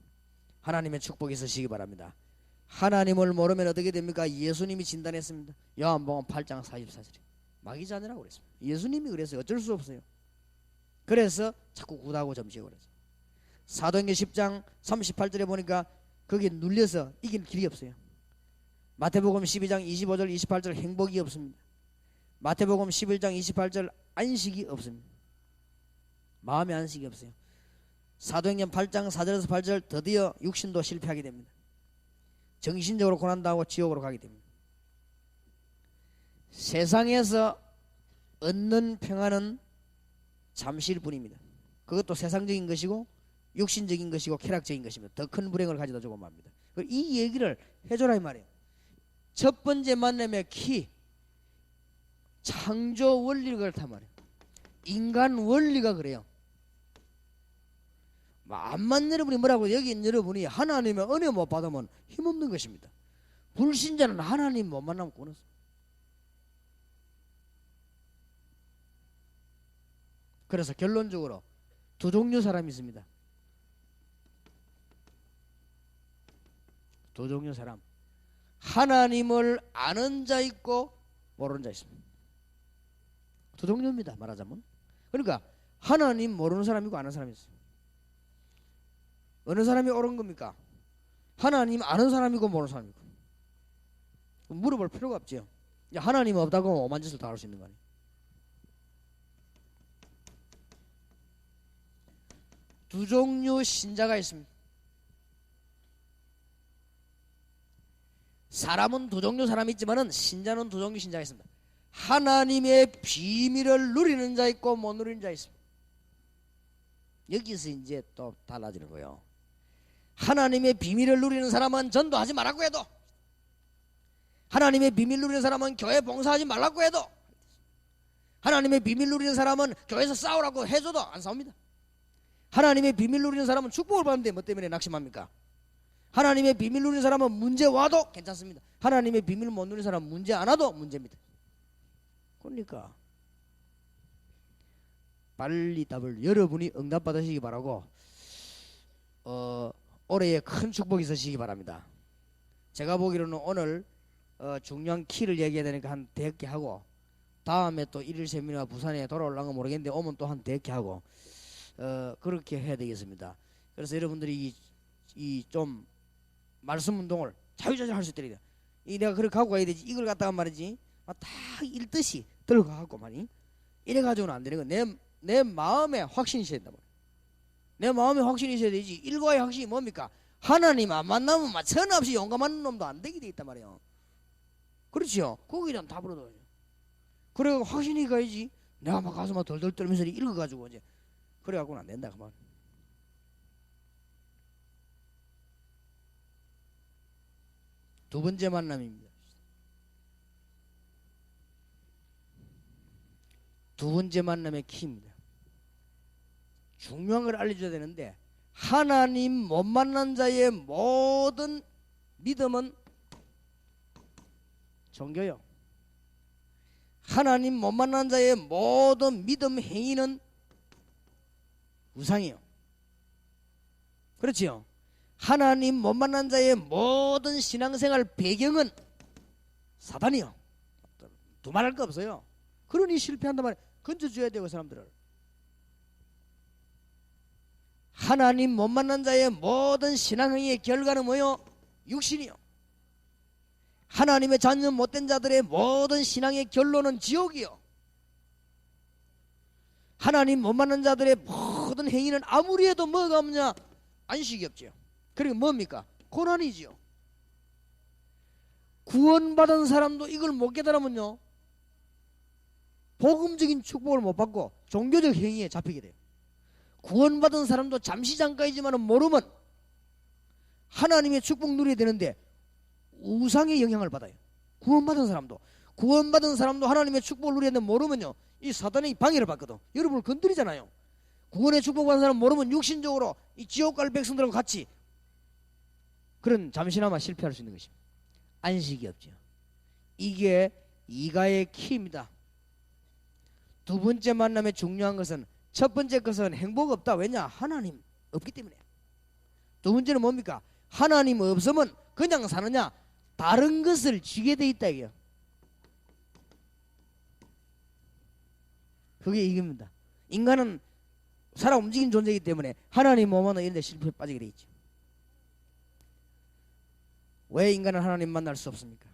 하나님의 축복이 있으시기 바랍니다. 하나님을 모르면 어떻게 됩니까? 예수님이 진단했습니다. 요한복음 8장 44절에 마귀 자녀라고 그랬습니다. 예수님이 그랬어요. 어쩔 수 없어요. 그래서 자꾸 굿하고 점치고 그랬어요. 사도행전 10장 38절에 보니까 거기에 눌려서 이길 길이 없어요. 마태복음 12장 25절 28절 행복이 없습니다. 마태복음 11장 28절 안식이 없습니다. 마음의 안식이 없어요. 사도행전 8장 4절에서 8절 드디어 육신도 실패하게 됩니다. 정신적으로 고난당하고 지옥으로 가게 됩니다. 세상에서 얻는 평안은 잠시일 뿐입니다. 그것도 세상적인 것이고 육신적인 것이고 쾌락적인 것입니다. 더 큰 불행을 가져다 주고 맙니다. 이 얘기를 해줘라 이 말이에요. 첫 번째 만남의 키 창조 원리가 그렇단 말이에요. 인간 원리가 그래요. 암만 여러분이 뭐라고 여기 있는 여러분이 하나님의 은혜 못 받으면 힘없는 것입니다. 불신자는 하나님 못 만나면 끊었어. 그래서 결론적으로 두 종류 사람이 있습니다. 두 종류 사람. 하나님을 아는 자 있고 모르는 자 있습니다. 두 종류입니다. 말하자면. 그러니까 하나님 모르는 사람이고 아는 사람이 있어요. 어느 사람이 옳은 겁니까? 하나님 아는 사람이고 모르는 사람이고. 물어볼 필요가 없죠. 하나님 없다고 하면 오만 짓을 다 할 수 있는 거 아니에요. 두 종류 신자가 있습니다. 사람은 두 종류 사람이 있지만은 신자는 두 종류 신자가 있습니다. 하나님의 비밀을 누리는 자 있고 못 누리는 자 있습니다. 여기서 이제 또 달라지는 거예요. 하나님의 비밀을 누리는 사람은 전도하지 말라고 해도, 하나님의 비밀 누리는 사람은 교회 봉사하지 말라고 해도, 하나님의 비밀 누리는 사람은 교회에서 싸우라고 해줘도 안 싸웁니다. 하나님의 비밀 누리는 사람은 축복을 받는데 뭐 때문에 낙심합니까? 하나님의 비밀 누리는 사람은 문제 와도 괜찮습니다. 하나님의 비밀을 못 누리는 사람은 문제 안 와도 문제입니다. 그러니까 빨리 답을 여러분이 응답받으시기 바라고 올해에 큰 축복이 있으시기 바랍니다. 제가 보기로는 오늘 중요한 키를 얘기해야 되니까 한 100개 하고, 다음에 또 1일 세미나 부산에 돌아올라는 건 모르겠는데 오면 또 한 100개 하고 그렇게 해야 되겠습니다. 그래서 여러분들이 이 좀 말씀 운동을 자유자재로 할 수 있더라. 이 내가 그렇게 하고 가야 되지, 이걸 갖다가 말이지 다 읽듯이 들어가고 말이 이래 가지고는 안 되는 거. 내 마음에 확신이 있어야 된다. 내 마음에 확신이 있어야 되지. 일과의 확신이 뭡니까? 하나님 안 만나면 천하 없이 용감한 놈도 안 되게 돼 있단 말이에요. 그렇지요. 거기에 대한 답을 얻어야죠. 그래 확신이 가야지. 내가 막 가서 막 덜덜 떨면서 읽어가지고 이제 그래갖고는 안 된다 그 말. 두 번째 만남입니다. 두 번째 만남의 키입니다. 중요한 걸 알려줘야 되는데, 하나님 못 만난 자의 모든 믿음은 종교요. 하나님 못 만난 자의 모든 믿음 행위는 우상이요. 그렇지요. 하나님 못 만난 자의 모든 신앙생활 배경은 사단이요. 두말할 거 없어요. 그러니 실패한단 말이에요. 건져줘야 돼요, 그 사람들을. 하나님 못 만난 자의 모든 신앙행위의 결과는 뭐요? 육신이요. 하나님의 자녀 못된 자들의 모든 신앙의 결론은 지옥이요. 하나님 못 만난 자들의 모든 행위는 아무리 해도 뭐가 없냐? 안식이 없죠. 그리고 뭡니까? 고난이지요. 구원받은 사람도 이걸 못 깨달으면요, 복음적인 축복을 못 받고 종교적 행위에 잡히게 돼요. 구원받은 사람도 잠시 잠깐이지만 모르면 하나님의 축복 누려야 되는데 우상의 영향을 받아요. 구원받은 사람도 하나님의 축복을 누려야 되는데 모르면요, 이 사단의 방해를 받거든. 여러분을 건드리잖아요. 구원의 축복받은 사람 모르면 육신적으로 이 지옥 갈 백성들하고 같이 그런 잠시나마 실패할 수 있는 것입니다. 안식이 없죠. 이게 이가의 키입니다. 두 번째 만남의 중요한 것은, 첫 번째 것은 행복 없다. 왜냐? 하나님 없기 때문에. 두 번째는 뭡니까? 하나님 없으면 그냥 사느냐? 다른 것을 쥐게 돼 있다 이게요. 그게 이깁니다. 인간은 살아 움직이는 존재이기 때문에 하나님 오면 이런 데 실패에 빠지게 돼 있죠. 왜 인간은 하나님 만날 수 없습니까?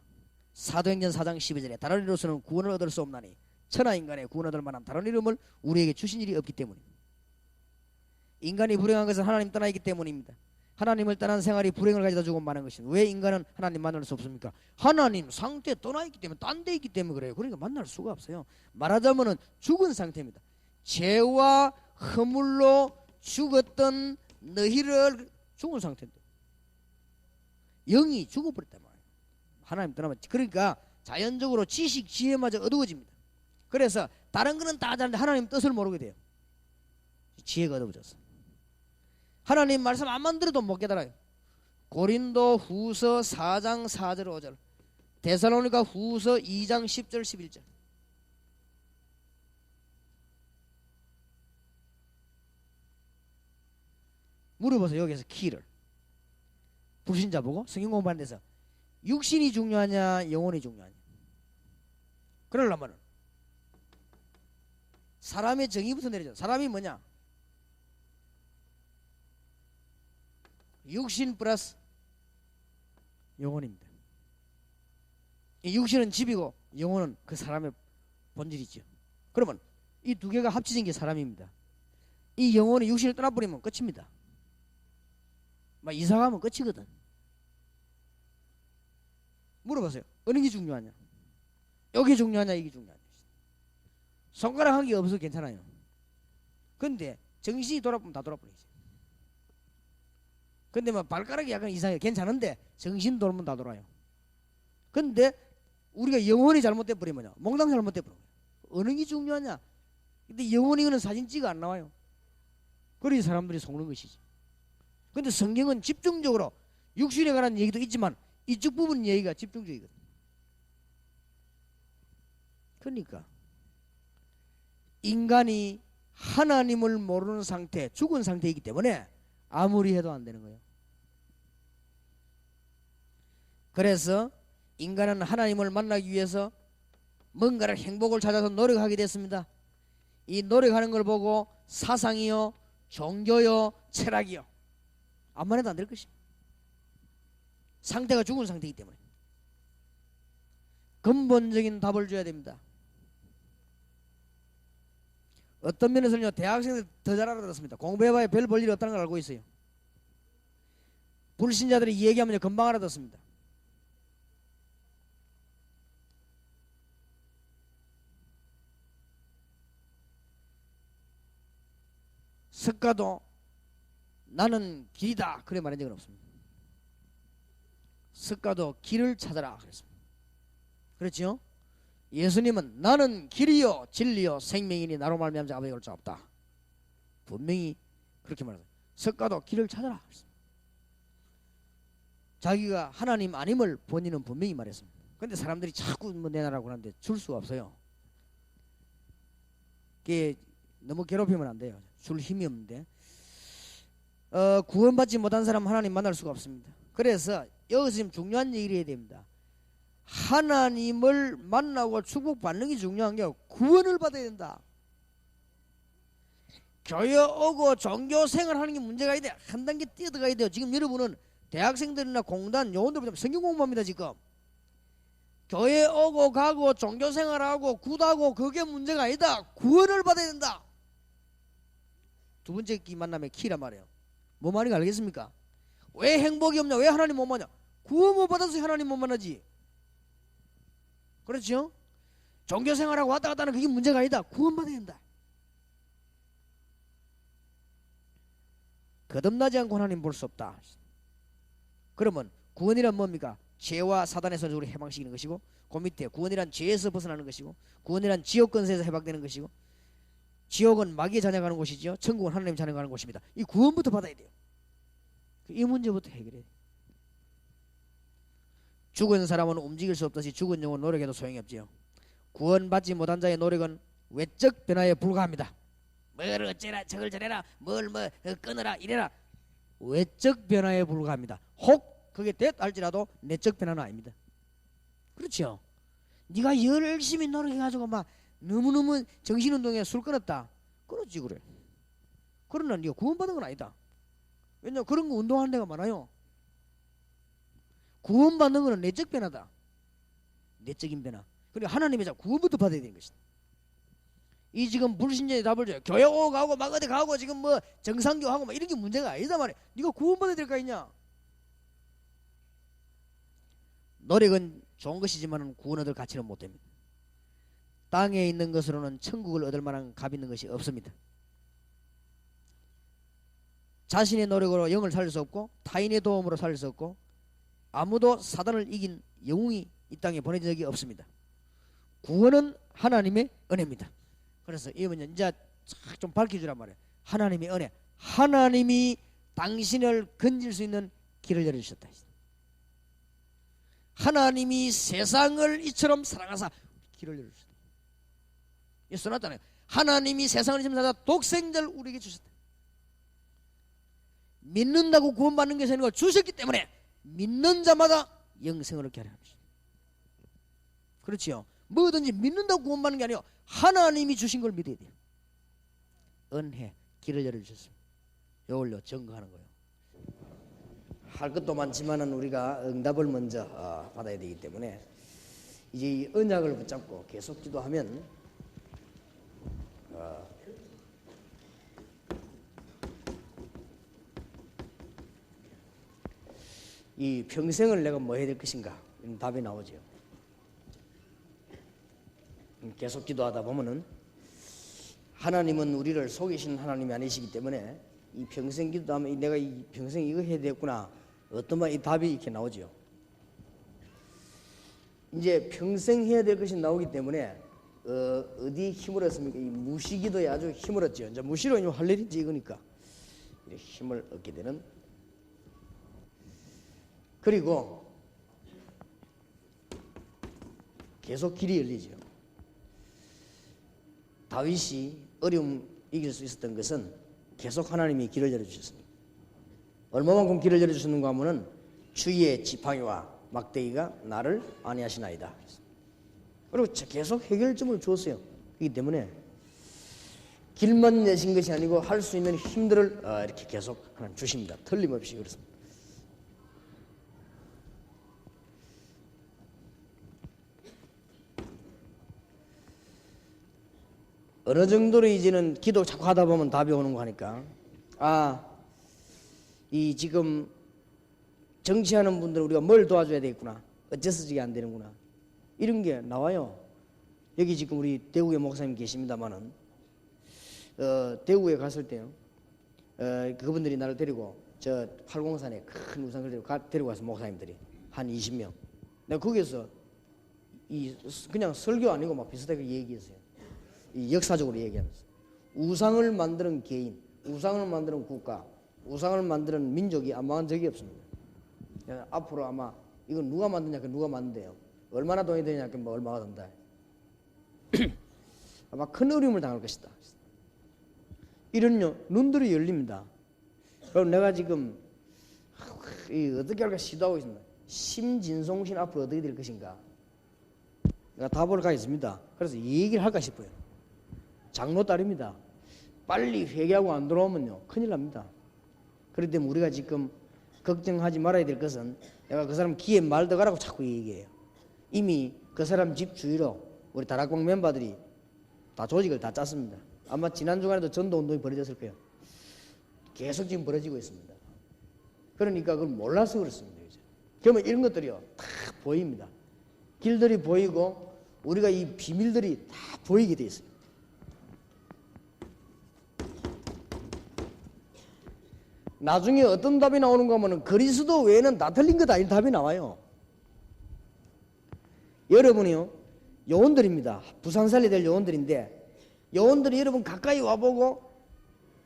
사도행전 4장 12절에 다른 이로서는 구원을 얻을 수 없나니 천하 인간의 구원 얻을 만한 다른 이름을 우리에게 주신 일이 없기 때문입니다. 인간이 불행한 것은 하나님 떠나 있기 때문입니다. 하나님을 떠난 생활이 불행을 가져다 주고 마는 것입니다. 왜 인간은 하나님 만날 수 없습니까? 하나님 상태 떠나 있기 때문에, 딴 데 있기 때문에 그래요. 그러니까 만날 수가 없어요. 말하자면 죽은 상태입니다. 죄와 허물로 죽었던 너희를 죽은 상태인데 영이 죽어버렸단 말이에요. 하나님 떠나면. 그러니까 자연적으로 지식, 지혜마저 어두워집니다. 그래서 다른 거는 다 잘하는데 하나님 뜻을 모르게 돼요. 지혜가 어두워졌어. 하나님 말씀 안만 들어도 못 깨달아요. 고린도 후서 4장 4절 5절, 데살로니가 후서 2장 10절 11절. 물어보세요. 여기서 키를. 불신자 보고 성경 공부하는 데서 육신이 중요하냐 영혼이 중요하냐. 그러려면 사람의 정의부터 내리죠. 사람이 뭐냐? 육신 플러스 영혼입니다. 이 육신은 집이고 영혼은 그 사람의 본질이죠. 그러면 이 두 개가 합쳐진 게 사람입니다. 이 영혼이 육신을 떠나버리면 끝입니다. 막 이사가면 끝이거든. 물어보세요. 어느 게 중요하냐? 여기 중요하냐 이게 중요하냐. 손가락 한 개 없어도 괜찮아요. 근데 정신이 돌아보면 다 돌아버리지. 근데 뭐 발가락이 약간 이상해. 괜찮은데 정신 돌면 다 돌아요. 근데 우리가 영혼이 잘못돼 버리면요. 몽땅 잘못돼 버려요. 어느 게 중요하냐? 근데 영혼이는 사진 찍어 안 나와요. 그래서 사람들이 속는 것이지. 근데 성경은 집중적으로 육신에 관한 얘기도 있지만 이쪽 부분 얘기가 집중적이거든. 그러니까 인간이 하나님을 모르는 상태, 죽은 상태이기 때문에 아무리 해도 안 되는 거예요. 그래서 인간은 하나님을 만나기 위해서 뭔가를 행복을 찾아서 노력하게 됐습니다. 이 노력하는 걸 보고 사상이요, 종교요, 철학이요 아무만 해도 안 될 것입니다. 상태가 죽은 상태이기 때문에 근본적인 답을 줘야 됩니다. 어떤 면에서는요, 대학생들 더 잘 알아듣습니다. 공부해봐야 별 볼 일이 없다는 걸 알고 있어요. 불신자들이 얘기하면 금방 알아듣습니다. 석가도 나는 길이다 그래 말한 적은 없습니다. 석가도 길을 찾아라 그랬습니다. 그렇죠? 예수님은 나는 길이요 진리요 생명이니 나로 말미암아 아버지께 올 자 없다. 분명히 그렇게 말했어요. 석가도 길을 찾아라 그랬습니다. 자기가 하나님 아님을 본인은 분명히 말했습니다. 그런데 사람들이 자꾸 뭐 내놔라고 하는데 줄 수가 없어요. 그게 너무 괴롭히면 안 돼요. 줄 힘이 없는데 구원받지 못한 사람 하나님 만날 수가 없습니다. 그래서 여기서 지금 중요한 얘기를 해야 됩니다. 하나님을 만나고 축복받는 게 중요한 게 구원을 받아야 된다. 교회 오고 종교생활 하는 게 문제가 아니다. 한 단계 뛰어들어가야 돼요. 지금 여러분은 대학생들이나 공단 요원들 성경 공부합니다. 지금 교회 오고 가고 종교생활하고 굿하고 그게 문제가 아니다. 구원을 받아야 된다. 두 번째 키 만남의 키란 말이에요. 뭐 말인지 알겠습니까? 왜 행복이 없냐? 왜 하나님 못 만나? 구원 못 받아서 하나님 못 만나지. 그렇죠? 종교생활하고 왔다 갔다 하는 그게 문제가 아니다. 구원 받아야 된다. 거듭나지 않고 하나님 볼 수 없다. 그러면 구원이란 뭡니까? 죄와 사단에서 우리 해방시키는 것이고, 그 밑에 구원이란 죄에서 벗어나는 것이고, 구원이란 지옥 권세에서 해방되는 것이고, 지옥은 마귀의 자녀가 가는 곳이죠. 천국은 하나님 자녀가 가는 곳입니다. 이 구원부터 받아야 돼요. 이 문제부터 해결해야 돼요. 죽은 사람은 움직일 수 없듯이 죽은 영혼 노력해도 소용이 없지요. 구원받지 못한 자의 노력은 외적 변화에 불과합니다. 뭘 어째라 저걸 저래라 뭘 끊어라 이래라 외적 변화에 불과합니다. 혹 그게 됐다 할지라도 내적 변화는 아닙니다. 그렇죠? 네가 열심히 노력해가지고 막 너무너무 정신운동에 술 끊었다. 그렇지 그래. 그러나 네가 구원받은 건 아니다. 왜냐면 그런 거 운동하는 데가 많아요. 구원받는 거는 내적 변화다. 내적인 변화. 그러니까 하나님의 구원부터 받아야 되는 것이다. 이 지금 불신자의 답을 줘요. 교회 오고 가고 막 어디 가고 지금 뭐 정상교하고 막 이런 게 문제가 아니다 말이야. 네가 구원받아야 될 거 있냐? 노력은 좋은 것이지만 구원 얻을 가치는 못 됩니다. 땅에 있는 것으로는 천국을 얻을 만한 값 있는 것이 없습니다. 자신의 노력으로 영을 살릴 수 없고 타인의 도움으로 살릴 수 없고 아무도 사단을 이긴 영웅이 이 땅에 보내진 적이 없습니다. 구원은 하나님의 은혜입니다. 그래서 이번에 이제 좀 밝혀주란 말이에요. 하나님의 은혜. 하나님이 당신을 건질 수 있는 길을 열어주셨다. 하나님이 세상을 이처럼 사랑하사 길을 열어주셨다. 이 써놨잖아요. 하나님이 세상을 이처럼 사랑하사 독생자를 우리에게 주셨다. 믿는다고 구원받는 것이 아니고 주셨기 때문에 믿는 자마다 영생을 얻게 하려 합니다. 그렇지요. 뭐든지 믿는다고 구원받는 게 아니고 하나님이 주신 걸 믿어야 돼요. 은혜, 길을 열어주셨습니다. 이걸로 증거하는 거예요. 할 것도 많지만은 우리가 응답을 먼저 받아야 되기 때문에 이제 이 언약을 붙잡고 계속 기도하면 이 평생을 내가 뭐 해야 될 것인가 이런 답이 나오죠. 계속 기도하다 보면은 하나님은 우리를 속이시는 하나님이 아니시기 때문에 이 평생 기도하면 내가 이 평생 이거 해야 되겠구나 어떤 말 이 답이 이렇게 나오죠. 이제 평생 해야 될 것이 나오기 때문에 어디 힘을 얻습니까? 이 무시기도에 아주 힘을 얻죠. 이제 무시로 할 일인지 이거니까 힘을 얻게 되는. 그리고 계속 길이 열리죠. 다윗이 어려움 이길 수 있었던 것은 계속 하나님이 길을 열어주셨습니다. 얼마만큼 길을 열어주셨는가 하면은 주의 지팡이와 막대기가 나를 안위하시나이다. 그리고 계속 해결점을 주었어요. 그렇기 때문에 길만 내신 것이 아니고 할 수 있는 힘들을 이렇게 계속 하나님 주십니다. 틀림없이 그렇습니다. 어느 정도로 이제는 기도 자꾸 하다 보면 답이 오는 거 하니까 이 지금 정치하는 분들 우리가 뭘 도와줘야 되겠구나 어째서 저게 안 되는구나 이런 게 나와요. 여기 지금 우리 대구에 목사님 계십니다마는 대구에 갔을 때요 그분들이 나를 데리고 저 팔공산에 큰 우상을 데리고 가서 목사님들이 한 20명 내가 거기에서 그냥 설교 아니고 막 비슷하게 얘기했어요. 이 역사적으로 얘기하면서 우상을 만드는 개인, 우상을 만드는 국가, 우상을 만드는 민족이 안 망한 적이 없습니다. 앞으로 아마 이건 누가 만드냐, 누가 만든대요. 얼마나 돈이 되냐, 뭐 얼마가 든다. 아마 큰 어려움을 당할 것이다. 이런 눈들이 열립니다. 그럼 내가 지금 어떻게 할까 시도하고 있습니다. 심진송신 앞으로 어떻게 될 것인가. 내가 답을 가겠습니다. 그래서 이 얘기를 할까 싶어요. 장로 딸입니다. 빨리 회개하고 안 돌아오면요 큰일 납니다. 그렇기 때문에 우리가 지금 걱정하지 말아야 될 것은 내가 그 사람 귀에 말 들어가라고 자꾸 얘기해요. 이미 그 사람 집 주위로 우리 다락방 멤버들이 다 조직을 다 짰습니다. 아마 지난 주간에도 전도운동이 벌어졌을 거예요. 계속 지금 벌어지고 있습니다. 그러니까 그걸 몰라서 그렇습니다. 이제. 그러면 이런 것들이요 다 보입니다. 길들이 보이고 우리가 이 비밀들이 다 보이게 돼 있어요. 나중에 어떤 답이 나오는가 하면 그리스도 외에는 다 틀린 것 아닌 답이 나와요. 여러분이요 요원들입니다. 부산 살려야 될 요원들인데 요원들이 여러분 가까이 와보고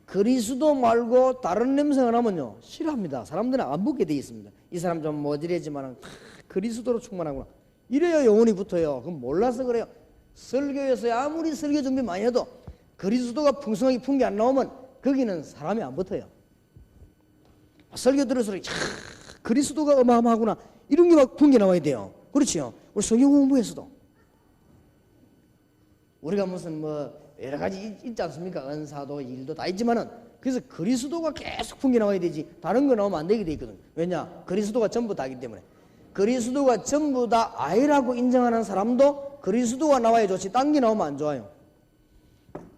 그리스도 말고 다른 냄새가 나면요 싫어합니다. 사람들은 안 붙게 돼 있습니다. 이 사람 좀 모질하지만 그리스도로 충만하구나 이래야 요원이 붙어요. 그럼 몰라서 그래요. 설교에서 아무리 설교 준비 많이 해도 그리스도가 풍성하게 풍기 안 나오면 거기는 사람이 안 붙어요. 설교 들을수록 그리스도가 어마어마하구나 이런 게 막 풍기 나와야 돼요. 그렇지요. 우리 성경 공부에서도 우리가 무슨 뭐 여러 가지 있지 않습니까? 은사도 일도 다 있지만은 그래서 그리스도가 계속 풍기 나와야 되지 다른 거 나오면 안 되게 돼 있거든. 왜냐? 그리스도가 전부 다이기 때문에. 그리스도가 전부 다 아이라고 인정하는 사람도 그리스도가 나와야 좋지 딴 게 나오면 안 좋아요.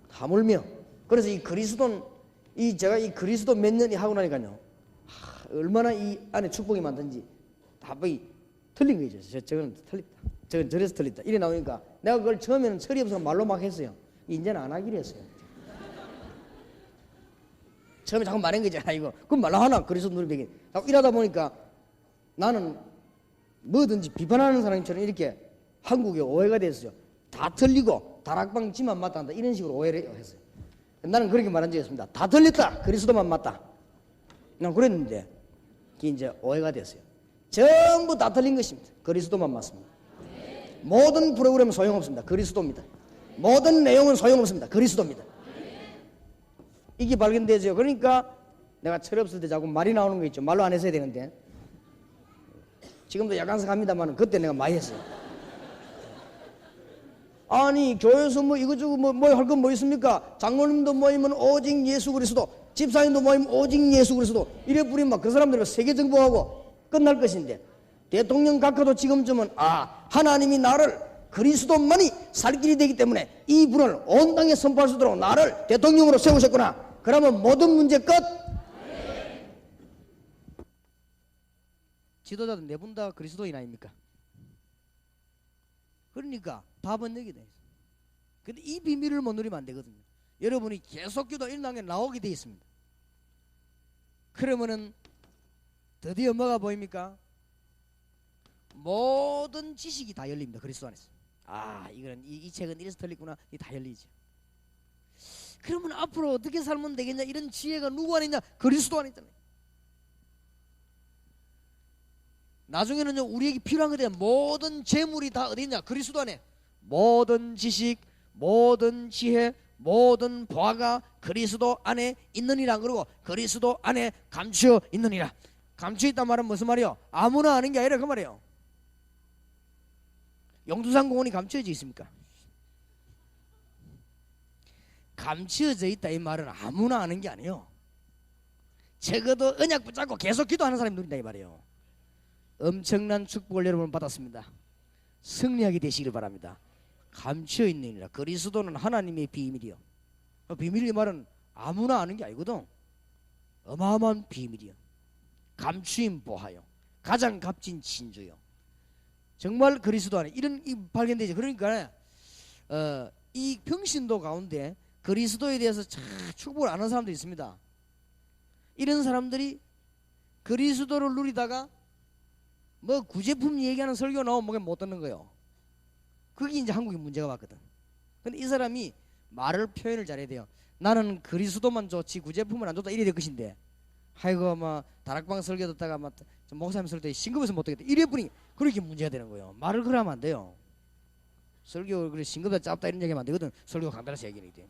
하물며 그래서 이 그리스도는 제가 이 그리스도 몇 년이 하고 나니까요 얼마나 이 안에 축복이 많든지 답이 틀린 거죠. 저건 틀렸다. 저건 저래서 틀렸다. 이래 나오니까 내가 그걸 처음에는 철이 없어서 말로 막 했어요. 이제는 안 하기로 했어요. 처음에 자꾸 말한 거잖아. 이거 그럼 말로 하나 그리스도 누리백이 이러다 보니까 나는 뭐든지 비판하는 사람처럼 이렇게 한국에 오해가 됐어요. 다 틀리고 다락방 지만 맞다 한다 이런 식으로 오해를 했어요. 나는 그렇게 말한 적이 없습니다. 다 틀렸다. 그리스도만 맞다. 난 그랬는데 그게 이제 오해가 됐어요. 전부 다 틀린 것입니다. 그리스도만 맞습니다. 모든 프로그램은 소용없습니다. 그리스도입니다. 모든 내용은 소용없습니다. 그리스도입니다. 이게 발견되죠. 그러니까 내가 철없을 때 자꾸 말이 나오는 거 있죠. 말로 안 했어야 되는데. 지금도 약간씩 합니다만 그때 내가 많이 했어요. 아니 교회에서 뭐 이거저거 뭐 할 건 뭐 있습니까? 장로님도 모이면 오직 예수 그리스도, 집사님도 모이면 오직 예수 그리스도 이래 부리면 그 사람들은 세계 정복하고 끝날 것인데, 대통령 각하도 지금쯤은 하나님이 나를 그리스도만이 살 길이 되기 때문에 이 분을 온 땅에 선포할 수 있도록 나를 대통령으로 세우셨구나. 그러면 모든 문제 끝. 지도자들 네 분 다 그리스도인 아닙니까? 그러니까 답은 여기 돼 있어. 근데 이 비밀을 못 누리면 안 되거든요. 여러분이 계속 기도 일당에 나오게 돼 있습니다. 그러면은 드디어 뭐가 보입니까? 모든 지식이 다 열립니다. 그리스도 안에서. 이거는 이 책은 이래서 틀리구나. 이 다 열리죠. 그러면 앞으로 어떻게 살면 되겠냐? 이런 지혜가 누구 안에 있냐? 그리스도 안에 있잖아요. 나중에는요, 우리에게 필요한 것에 대한 모든 재물이 다 어디 있냐? 그리스도 안에. 모든 지식, 모든 지혜, 모든 보화가 그리스도 안에 있느니라. 그러고 그리스도 안에 감추어 있느니라. 감추어 있단 말은 무슨 말이요? 아무나 아는 게 아니라 그 말이에요. 용두산 공원이 감추어져 있습니까? 감추어져 있다 이 말은 아무나 아는 게 아니에요. 적어도 언약 붙잡고 계속 기도하는 사람이 누린다 이 말이에요. 엄청난 축복을 여러분 받았습니다. 승리하게 되시기를 바랍니다. 감추어 있느니라. 그리스도는 하나님의 비밀이요. 비밀이 말은 아무나 아는 게 아니거든. 어마어마한 비밀이요. 감추임 보하요. 가장 값진 진주요. 정말 그리스도 안에 이런 발견되죠. 그러니까 이 평신도 가운데 그리스도에 대해서 참 축복을 안 하는 사람들이 있습니다. 이런 사람들이 그리스도를 누리다가 뭐 구제품 얘기하는 설교 나오면 뭐가 못 듣는 거예요. 그게 이제 한국의 문제가 왔거든. 근데 이 사람이 말을 표현을 잘해야 돼요. 나는 그리스도만 좋지 구제품은 안 좋다 이래 될 것인데, 아이고 막 다락방 설교 듣다가 막 목사님 설교 때 싱겁해서 못 듣겠다 이래 보니 그렇게 문제가 되는 거예요. 말을 그래 하면 안 돼요. 설교 그래 싱겁다 짧다 이런 얘기하면 안 되거든. 설교 간단해서 얘기해야 돼.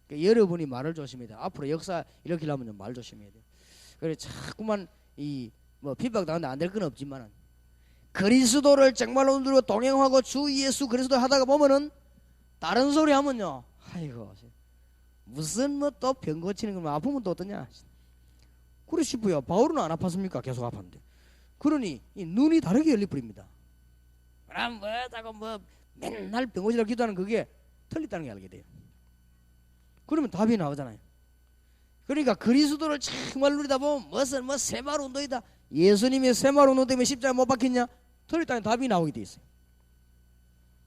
그러니까 여러분이 말을 조심해야 돼. 앞으로 역사 일으키려면 말 조심해야 돼. 그래 자꾸만 이 뭐 핍박 당하는데 안 될 건 없지만 그리스도를 정말로 누리고 동행하고 주 예수 그리스도 하다가 보면은 다른 소리 하면요, 아이고 무슨 뭐 또 병 고치는 거 아프면 또 어떠냐 그래 싶어요. 바울은 안 아팠습니까? 계속 아팠는데. 그러니 이 눈이 다르게 열려버립니다. 그럼 뭐 자꾸 뭐 맨날 병 고치려고 기도하는 그게 틀렸다는 게 알게 돼요. 그러면 답이 나오잖아요. 그러니까 그리스도를 정말 누리다 보면 무슨 뭐 새마을 운동이다. 예수님이 새마을 운동 때문에 십자가에 못 박혔냐? 틀렸다는 답이 나오게 돼 있어요.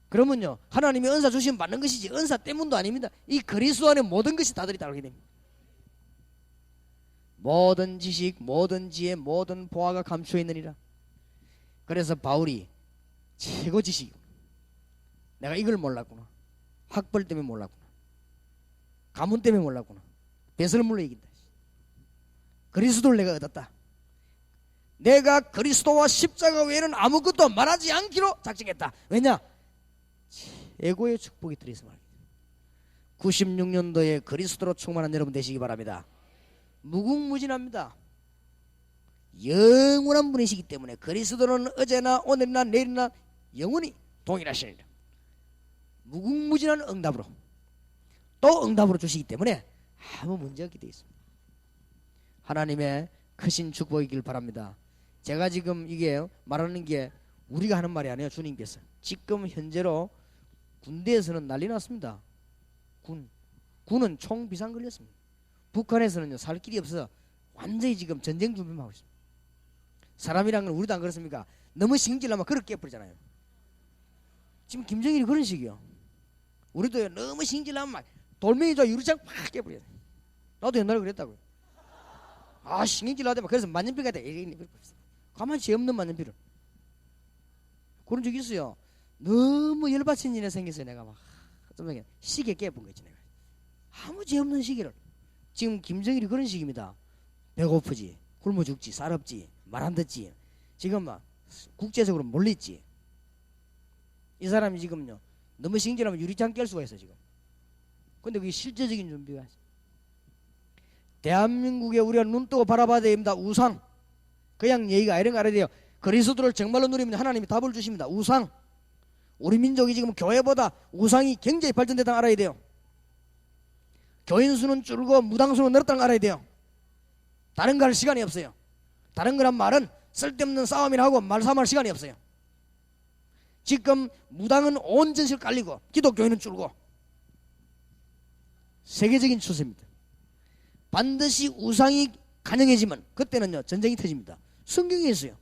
그러면요, 하나님이 은사 주시면 받는 것이지 은사 때문도 아닙니다. 이 그리스도 안에 모든 것이 다 들어있다고 됩니다. 모든 지식, 모든 지혜, 모든 보화가 감추어 있느니라. 그래서 바울이 최고 지식, 내가 이걸 몰랐구나. 학벌 때문에 몰랐구나. 가문 때문에 몰랐구나. 배설물로 이긴다. 그리스도를 내가 얻었다. 내가 그리스도와 십자가 외에는 아무것도 말하지 않기로 작정했다. 왜냐? 최고의 축복이 들어있어 말이에요. 96년도에 그리스도로 충만한 여러분 되시기 바랍니다. 무궁무진합니다. 영원한 분이시기 때문에 그리스도는 어제나 오늘이나 내일이나 영원히 동일하시니라. 무궁무진한 응답으로 또 응답으로 주시기 때문에 아무 문제 없게 되어 있습니다. 하나님의 크신 축복이길 바랍니다. 제가 지금 이게 말하는 게 우리가 하는 말이 아니에요. 주님께서 지금 현재로 군대에서는 난리 났습니다. 군은 총 비상 걸렸습니다. 북한에서는요 살 길이 없어서 완전히 지금 전쟁 준비만 하고 있습니다. 사람이란 건 우리도 안 그렇습니까? 너무 신경질나면 그렇게 깨버리잖아요. 지금 김정일이 그런 식이요. 우리도 너무 신경질나면 막 돌멩이 저 유리창 팍 깨버려요. 나도 옛날에 그랬다고요. 신경질 나더만 그래서 만년필 같아. 가만히 죄 없는 만년필을. 그런 적 있어요. 너무 열받친 일이 생겼어요. 내가 막 시계 깨본 거 있지. 내가 아무 죄 없는 시계를. 지금 김정일이 그런 식입니다. 배고프지, 굶어 죽지, 쌀 없지, 말 안 듣지. 지금 막 국제적으로 몰렸지. 이 사람이 지금요 너무 신경질하면 유리창 깰 수가 있어 지금. 근데 그게 실제적인 준비가 있어. 대한민국에 우리가 눈 뜨고 바라봐야 됩니다. 우상. 그냥 얘기가 이런 거 알아야 돼요. 그리스도를 정말로 누리면 하나님이 답을 주십니다. 우상. 우리 민족이 지금 교회보다 우상이 굉장히 발전됐다는 걸 알아야 돼요. 교인 수는 줄고 무당 수는 늘었다는 걸 알아야 돼요. 다른 거 할 시간이 없어요. 다른 거란 말은 쓸데없는 싸움이나 하고 말싸움할 시간이 없어요. 지금 무당은 온 전시를 깔리고 기독교인은 줄고 세계적인 추세입니다. 반드시 우상이 가능해지면 그때는요 전쟁이 터집니다. 성경에 있어요.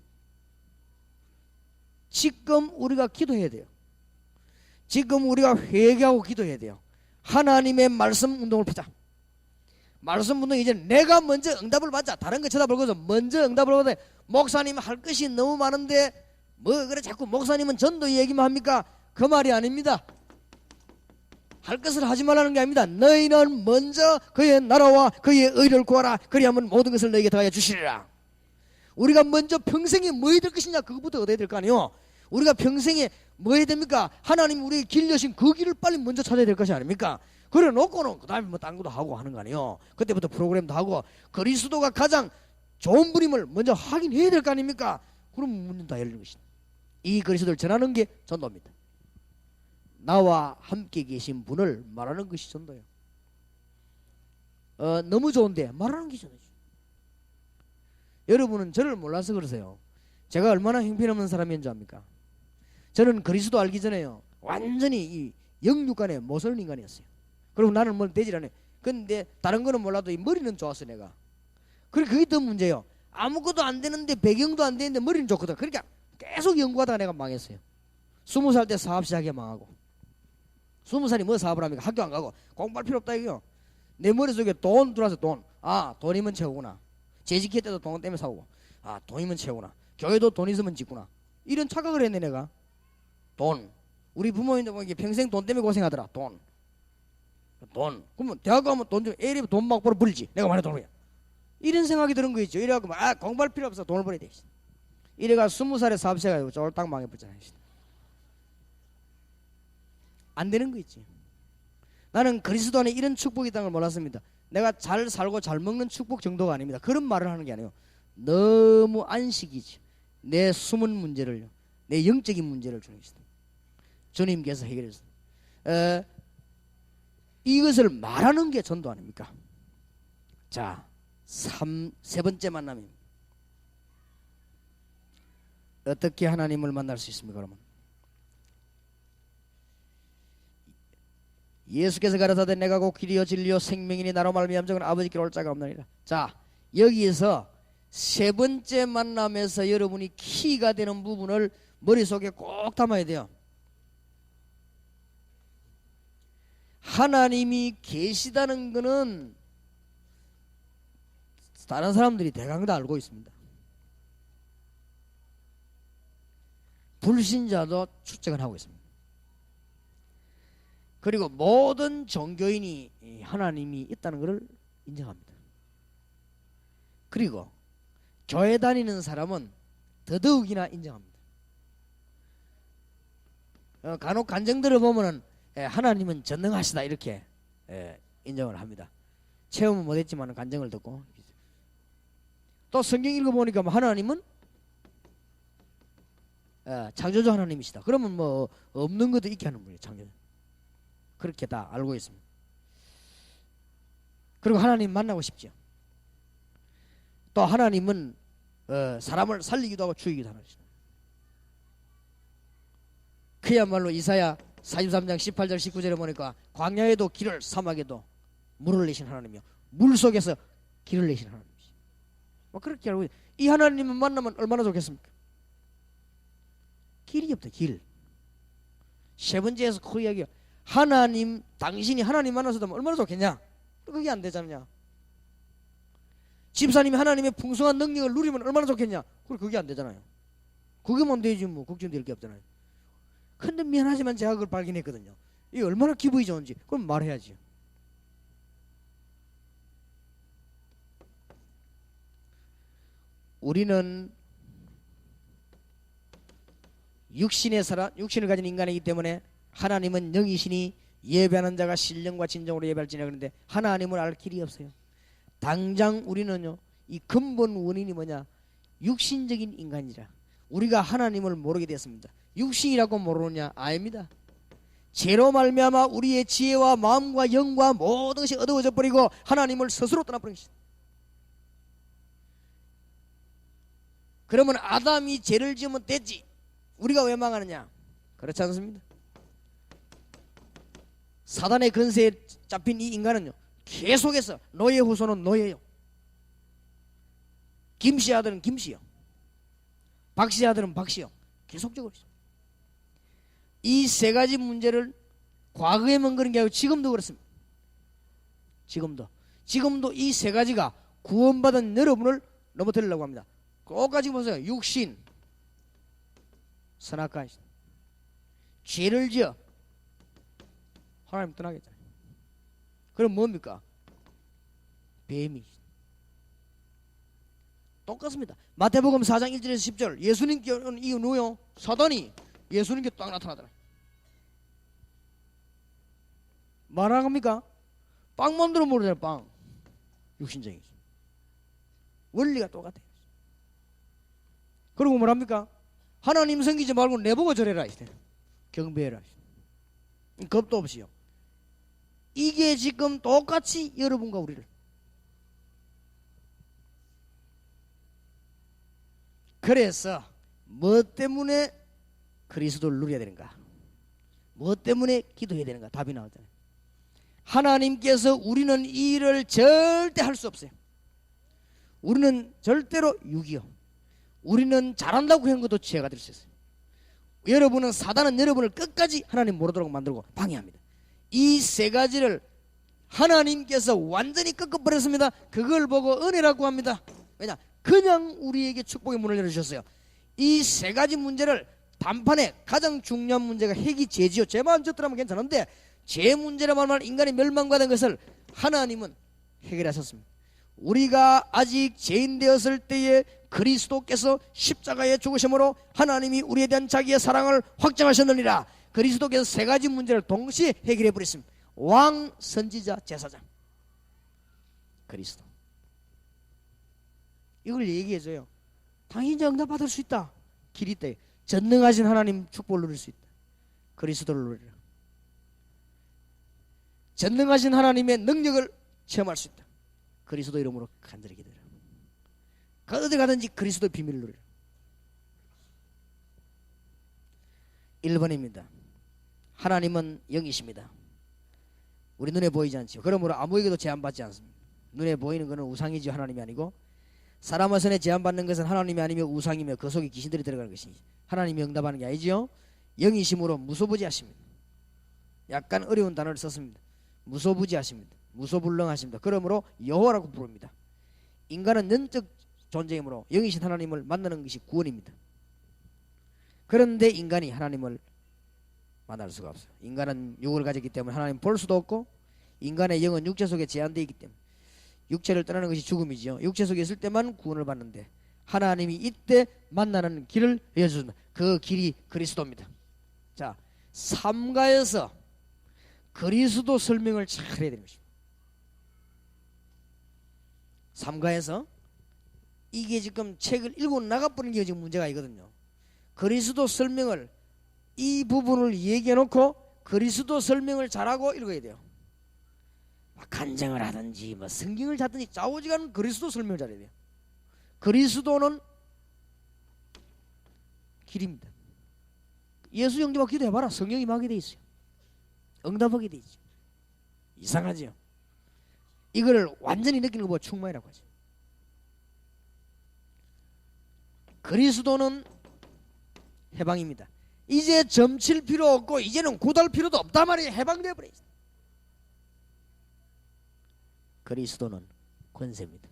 지금 우리가 기도해야 돼요. 지금 우리가 회개하고 기도해야 돼요. 하나님의 말씀 운동을 피자. 말씀 운동 이제 내가 먼저 응답을 받자. 다른 거 쳐다보고서 먼저 응답을 받아. 목사님 할 것이 너무 많은데 뭐 그래 자꾸 목사님은 전도 얘기만 합니까? 그 말이 아닙니다. 할 것을 하지 말라는 게 아닙니다. 너희는 먼저 그의 나라와 그의 의를 구하라. 그리하면 모든 것을 너희에게 더하여 주시리라. 우리가 먼저 평생에 뭐 해야 될 것이냐 그것부터 얻어야 될 거 아니에요. 우리가 평생에 뭐 해야 됩니까? 하나님 우리에게 길 여신 그 길을 빨리 먼저 찾아야 될 것이 아닙니까? 그래 놓고는 그 다음에 뭐 딴 것도 하고 하는 거 아니에요. 그때부터 프로그램도 하고 그리스도가 가장 좋은 분임을 먼저 확인해야 될 거 아닙니까? 그럼 문은 다 열리는 것이다. 이 그리스도를 전하는 게 전도입니다. 나와 함께 계신 분을 말하는 것이 전도예요. 너무 좋은데 말하는 게 전도죠. 여러분은 저를 몰라서 그러세요. 제가 얼마나 형편없는 사람인 줄 압니까? 저는 그리스도 알기 전에요 완전히 이 영육간에 모서는 인간이었어요. 그리고 나는 뭘 되질 않아요. 근데 다른 거는 몰라도 이 머리는 좋았어 내가. 그래 그게 더 문제예요. 아무것도 안 되는데 배경도 안 되는데 머리는 좋거든. 그러니까 계속 연구하다가 내가 망했어요. 20살 때 사업 시작해 망하고 20살이 뭐 사업을 합니까? 학교 안 가고 공부할 필요 없다 이거요. 내 머릿속에 돈 들어와서 돈. 아 돈이면 최고구나. 재직할 때도 돈 때문에 사오고 아 돈이면 최고구나. 교회도 돈 있으면 짓구나. 이런 착각을 했네 내가. 돈. 우리 부모님도 보니까 평생 돈 때문에 고생하더라. 돈. 그러면 대학 가면 돈 좀 애리 돈 막 벌어 불지. 내가 말해 돈이야. 이런 생각이 드는 거 있죠. 이래갖고 공부할 필요 없어. 돈을 벌어야 돼. 이래가 20살에 사업 시작해가지고 쫄딱 망해버렸잖아요. 안 되는 거 있지. 나는 그리스도 안에 이런 축복이 있다는 걸 몰랐습니다. 내가 잘 살고 잘 먹는 축복 정도가 아닙니다. 그런 말을 하는 게 아니에요. 너무 안식이지. 내 숨은 문제를 내 영적인 문제를 주는 것이다. 주님께서 해결했습니다. 이것을 말하는 게 전도 아닙니까? 자, 세 번째 만남입니다. 어떻게 하나님을 만날 수 있습니까? 그러면 예수께서 가라사대 내가 곧 길이요 진리요 생명이니 나로 말미암아 아버지께로 올 자가 없느니라. 자, 여기에서 세 번째 만남에서 여러분이 키가 되는 부분을 머릿속에 꼭 담아야 돼요. 하나님이 계시다는 것은 다른 사람들이 대강 다 알고 있습니다. 불신자도 추측을 하고 있습니다. 그리고 모든 종교인이 하나님이 있다는 것을 인정합니다. 그리고 교회 다니는 사람은 더더욱이나 인정합니다. 간혹 간증들을 보면은 하나님은 전능하시다 이렇게 인정을 합니다. 체험은 못했지만 간증을 듣고 또 성경 읽어보니까 하나님은 창조주 하나님이시다. 그러면 뭐 없는 것도 있게 하는 분이에요. 창조주. 그렇게 다 알고 있습니다. 그리고 하나님 만나고 싶죠. 또 하나님은 사람을 살리기도 하고 죽이기도 하는 것입니다. 그야말로 이사야 43장 18절 19절에 보니까 광야에도 길을 사막에도 물을 내신 하나님이요 물속에서 길을 내신 하나님이시. 뭐 그렇게 알고 이 하나님을 만나면 얼마나 좋겠습니까? 길이 없다. 길. 세 번째에서 그 이야기야. 하나님 당신이 하나님 만나서도 얼마나 좋겠냐? 그게 안 되잖냐? 집사님이 하나님의 풍성한 능력을 누리면 얼마나 좋겠냐? 그게 안 되잖아요. 그게만 되지 뭐 걱정될 게 없잖아요. 근데 미안하지만 제가 그걸 발견했거든요. 이게 얼마나 기분이 좋은지 그럼 말해야지. 우리는 육신의 사람, 육신을 가진 인간이기 때문에 하나님은 영이시니 예배하는 자가 신령과 진정으로 예배할지냐 그런데 하나님을 알 길이 없어요. 당장 우리는요, 이 근본 원인이 뭐냐? 육신적인 인간이라. 우리가 하나님을 모르게 됐습니다. 육신이라고 모르느냐? 아닙니다. 죄로 말미암아 우리의 지혜와 마음과 영과 모든 것이 어두워져 버리고 하나님을 스스로 떠나버린 것이다. 그러면 아담이 죄를 지으면 됐지, 우리가 왜 망하느냐? 그렇지 않습니다. 사단의 근세에 잡힌 이 인간은요, 계속해서 너의 후손은 너예요, 김씨 아들은 김씨요, 박씨 아들은 박씨요, 계속적으로 이 세 가지 문제를 과거에만 그런 게 아니고 지금도 그렇습니다. 지금도 이 세 가지가 구원받은 여러분을 넘어뜨리려고 합니다. 똑같이 보세요. 육신, 선악과, 죄를 지어 하나님 떠나겠잖아요. 그럼 뭡니까? 뱀이. 똑같습니다. 마태복음 4장 1절에서 10절, 예수님께 오는 이유 누구요? 사단이 예수님께 딱 나타나더라. 말하겁니까? 빵만 들어 모르잖아요. 빵. 육신적인 원리가 똑같아요. 그리고 뭐랍니까? 하나님 섬기지 말고 내보고 절해라, 경배해라, 겁도 없이요. 이게 지금 똑같이 여러분과 우리를, 그래서 뭐 때문에 그리스도를 누려야 되는가? 뭐 때문에 기도해야 되는가? 답이 나오잖아요. 하나님께서 우리는 이 일을 절대 할 수 없어요. 우리는 절대로 육이요, 우리는 잘한다고 한 것도 죄가 될 수 있어요. 여러분은, 사단은 여러분을 끝까지 하나님 모르도록 만들고 방해합니다. 이 세 가지를 하나님께서 완전히 꺾어버렸습니다. 그걸 보고 은혜라고 합니다. 왜냐? 그냥 우리에게 축복의 문을 열어주셨어요. 이 세 가지 문제를, 단판에 가장 중요한 문제가 핵이 죄지요. 죄만 졌더라면 괜찮은데 죄 문제라 말하면 인간이 멸망과 된 것을 하나님은 해결하셨습니다. 우리가 아직 죄인 되었을 때에 그리스도께서 십자가에 죽으심으로 하나님이 우리에 대한 자기의 사랑을 확정하셨느니라. 그리스도께서 세 가지 문제를 동시에 해결해 버렸습니다. 왕, 선지자, 제사장, 그리스도. 이걸 얘기해줘요. 당연히 응답받을 수 있다. 길이 있다. 전능하신 하나님 축복을 누릴 수 있다. 그리스도를 누리라. 전능하신 하나님의 능력을 체험할 수 있다. 그리스도 이름으로 간절히 기도해라. 어디 가든지 그리스도의 비밀을 누리라. 1번입니다. 하나님은 영이십니다. 우리 눈에 보이지 않죠. 그러므로 아무에게도 제한받지 않습니다. 눈에 보이는 것은 우상이지 하나님이 아니고, 사람의 손에 제한받는 것은 하나님이 아니며 우상이며 그 속에 귀신들이 들어가는 것이 하나님이 응답하는 게 아니지요. 영이심으로 무소부지하십니다. 약간 어려운 단어를 썼습니다. 무소부지하십니다. 무소불능하십니다. 그러므로 여호와라고 부릅니다. 인간은 영적 존재이므로 영이신 하나님을 만나는 것이 구원입니다. 그런데 인간이 하나님을 만날 수가 없어요. 인간은 육을 가졌기 때문에 하나님 볼 수도 없고, 인간의 영은 육체 속에 제한되어 있기 때문에 육체를 떠나는 것이 죽음이죠. 육체 속에 있을 때만 구원을 받는데 하나님이 이때 만나는 길을 열어줍니다. 그 길이 그리스도입니다. 자, 삼가에서 그리스도 설명을 잘 해야 되는 것입니다. 삼가에서 이게 지금 책을 읽고 나가버리는 게 지금 문제가 있거든요. 그리스도 설명을, 이 부분을 얘기해놓고 그리스도 설명을 잘하고 읽어야 돼요. 간증을 하든지 뭐 성경을 찾든지 좌우지간은 그리스도 설명을 잘해야 돼요. 그리스도는 길입니다. 예수 영접하고 기도해봐라. 성령이 임하게 돼 있어요. 응답하게 돼 있죠. 이상하죠. 이거를 완전히 느끼는 거 보고 충만이라고 하죠. 그리스도는 해방입니다. 이제 점칠 필요 없고 이제는 굳을 필요도 없단 말이에요. 해방되어 버려 있어요. 그리스도는 권세입니다.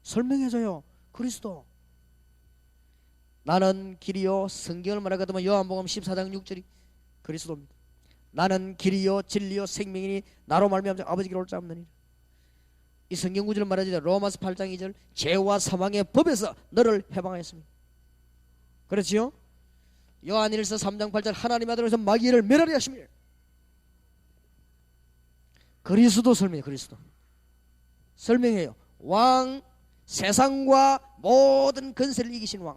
설명해줘요. 그리스도, 나는 길이요, 성경을 말하거든 요한복음 14장 6절이 그리스도입니다. 나는 길이요 진리요 생명이니 나로 말미암아 아버지께로 올 자 없느니라. 이 성경 구절을 말하자면 로마서 8장 2절, 죄와 사망의 법에서 너를 해방하였습니다. 그렇지요? 요한일서 3장 8절, 하나님 아들로서 마귀를 멸하리 하심이라. 그리스도 설명해요. 그리스도 설명해요. 왕, 세상과 모든 권세를 이기신 왕,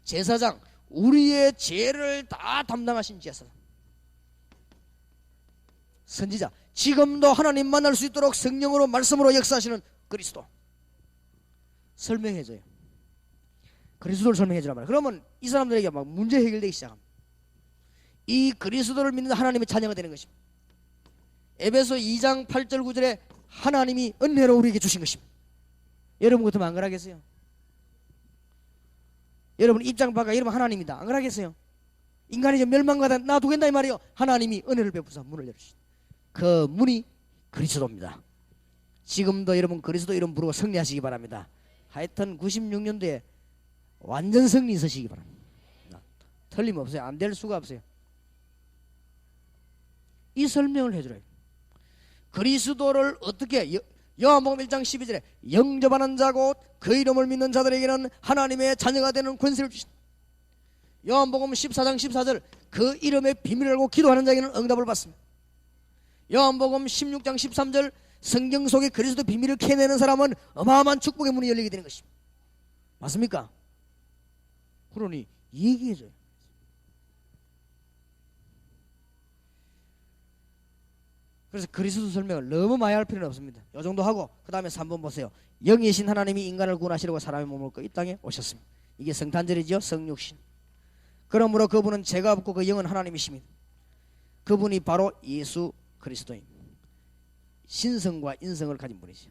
제사장, 우리의 죄를 다 담당하신 제사장, 선지자, 지금도 하나님 만날 수 있도록 성령으로 말씀으로 역사하시는 그리스도 설명해줘요. 그리스도를 설명해주란 말이에요. 그러면 이 사람들에게 막 문제 해결되기 시작합니다. 이 그리스도를 믿는 하나님의 자녀가 되는 것입니다. 에베소 2장 8절 9절에 하나님이 은혜로 우리에게 주신 것입니다. 여러분 같으면 안 그러겠어요? 여러분 입장 바꿔. 여러분 하나님이다, 안 그러겠어요? 인간이 좀 멸망가다 놔두겠다 이 말이에요. 하나님이 은혜를 베푸사 문을 열어주신 그 문이 그리스도입니다. 지금도 여러분 그리스도 이름 부르고 승리하시기 바랍니다. 하여튼 96년도에 완전 승리 있으시기 바랍니다. 틀림없어요. 안 될 수가 없어요. 이 설명을 해주래요. 그리스도를 어떻게, 요한복음 1장 12절에 영접하는 자고 그 이름을 믿는 자들에게는 하나님의 자녀가 되는 권세를 주신다. 요한복음 14장 14절 그 이름의 비밀을 알고 기도하는 자에게는 응답을 받습니다. 요한복음 16장 13절 성경 속에 그리스도 비밀을 캐내는 사람은 어마어마한 축복의 문이 열리게 되는 것입니다. 맞습니까? 그러니 얘기해줘요. 그래서 그리스도 설명을 너무 많이 할 필요는 없습니다. 이 정도 하고 그 다음에 3번 보세요. 영이신 하나님이 인간을 구원하시려고 사람의 몸을 입고 이 땅에 오셨습니다. 이게 성탄절이죠. 성육신. 그러므로 그분은 죄가 없고 그 영은 하나님이십니다. 그분이 바로 예수 그리스도입니다. 신성과 인성을 가진 분이죠.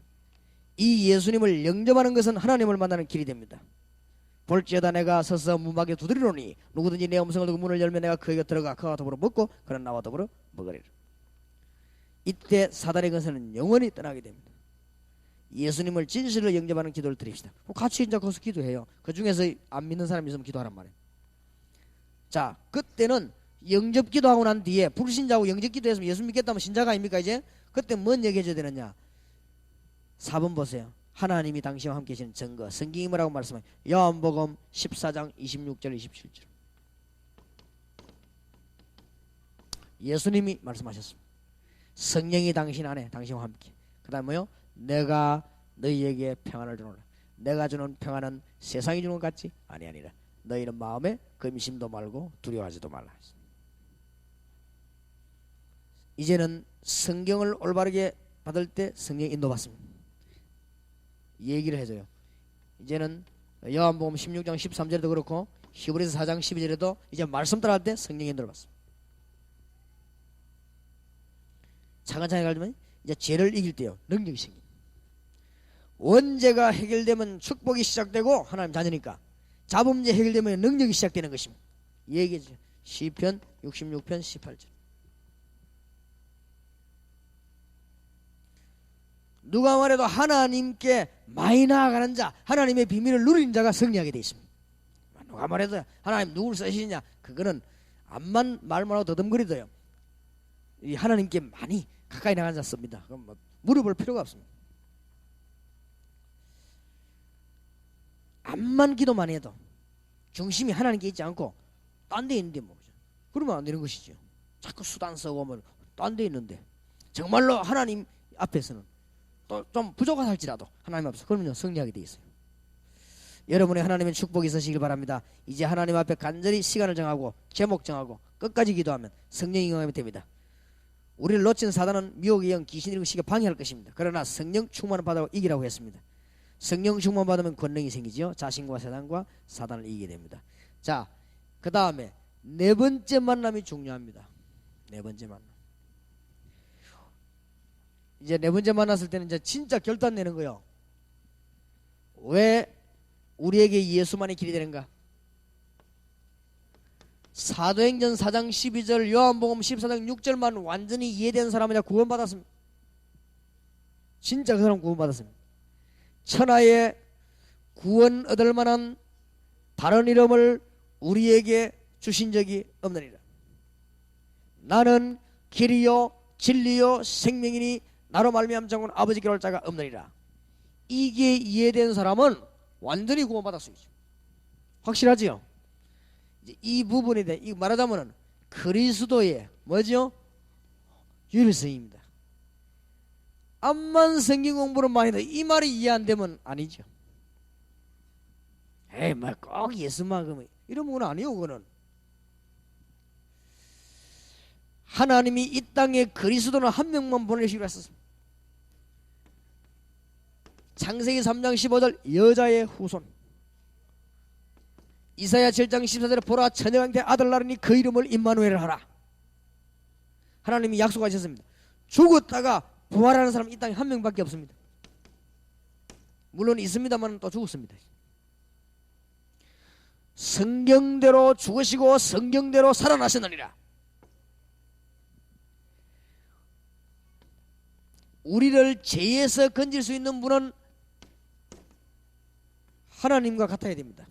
이 예수님을 영접하는 것은 하나님을 만나는 길이 됩니다. 볼지어다 내가 서서 문밖에 두드리노니 누구든지 내 음성을 듣고 문을 열면 내가 그에게 들어가 그와 더불어 먹고 그는 나와 더불어 먹으리라. 이때 사단의 권세는 영원히 떠나게 됩니다. 예수님을 진실로 영접하는 기도를 드립시다. 같이 이제 거기서 기도해요. 그 중에서 안 믿는 사람이 있으면 기도하란 말이에요. 자, 그때는 영접 기도하고 난 뒤에 불신자하고 영접 기도했으면 예수 믿겠다면 신자가 아닙니까? 이제 그때 뭔 얘기해줘야 되느냐? 4번 보세요. 하나님이 당신과 함께 계시는 증거. 성경이 뭐라고 말씀해요? 요한복음 14장 26절 27절 예수님이 말씀하셨습니다. 성령이 당신 안에 당신과 함께. 그 다음에 뭐요? 내가 너희에게 평안을 주노라. 내가 주는 평안은 세상이 주는 것 같지 아니하니라. 너희는 마음에 근심도 말고 두려워하지도 말라. 이제는 성경을 올바르게 받을 때 성령 인도 받습니다. 얘기를 해줘요. 이제는 요한복음 16장 13절에도 그렇고 히브리서 4장 12절에도 이제 말씀 따라할 때 성령 인도를 받습니다. 차근차근 가지면 이제 죄를 이길 때요 능력이 생깁니다. 원죄가 해결되면 축복이 시작되고 하나님 자녀니까 자범죄 해결되면 능력이 시작되는 것입니다. 얘기해주죠. 시편 66편 18절 누가 말해도 하나님께 많이 나아가는 자, 하나님의 비밀을 누리는 자가 승리하게 되어 있습니다. 누가 말해도 하나님 누굴 쓰시냐, 그거는 암만 말만 하고 더듬거리도요 이 하나님께 많이 가까이 나가는 자 씁니다. 그럼 뭐 물어볼 필요가 없습니다. 암만 기도 많이 해도 중심이 하나님께 있지 않고 딴 데 있는데 뭐 그러면 안 되는 것이죠. 자꾸 수단 쓰고 뭐 딴 데 있는데 정말로 하나님 앞에서는 또 좀 부족하다 할지라도 하나님 앞에서 그러면 승리하게 돼 있어요. 여러분의 하나님의 축복이 있으시길 바랍니다. 이제 하나님 앞에 간절히 시간을 정하고 제목 정하고 끝까지 기도하면 성령이 응하게 됩니다. 우리를 놓친 사단은 미혹의 영 귀신의 의식에 방해할 것입니다. 그러나 성령 충만을 받아 이기라고 했습니다. 성령 충만 받으면 권능이 생기죠. 자신과 세상과 사단을 이기게 됩니다. 자, 그 다음에 네 번째 만남이 중요합니다. 네 번째 만남. 이제 네 번째 만났을 때는 이제 진짜 결단 내는 거예요. 왜 우리에게 예수만이 길이 되는가? 사도행전 4장 12절 요한복음 14장 6절만 완전히 이해된 사람이라 구원받았습니다. 진짜 그 사람 구원받았습니다. 천하에 구원 얻을 만한 다른 이름을 우리에게 주신 적이 없느니라. 나는 길이요 진리요 생명이니 나로 말미암 자고는 아버지께로 올 자가 없느니라. 이게 이해된 사람은 완전히 구원받을 수 있죠. 확실하지요? 이제 이 부분에 대해 이 말하자면은 그리스도의 뭐죠? 유일성입니다. 암만 성경 공부를 많이 해도 이 말이 이해 안 되면 아니죠. 에이, 뭐 꼭 예수만 그러면 이러면 그건 아니요. 그거는 하나님이 이 땅에 그리스도는 한 명만 보내시기로 했었습니다. 창세기 3장 15절 여자의 후손. 이사야 7장 14절에 보라 처녀한테 아들 낳으니 그 이름을 임마누엘 하라. 하나님이 약속하셨습니다. 죽었다가 부활하는 사람 이 땅에 한 명밖에 없습니다. 물론 있습니다만 또 죽었습니다. 성경대로 죽으시고 성경대로 살아나셨느니라. 우리를 죄에서 건질 수 있는 분은 하나님과 같아야 됩니다.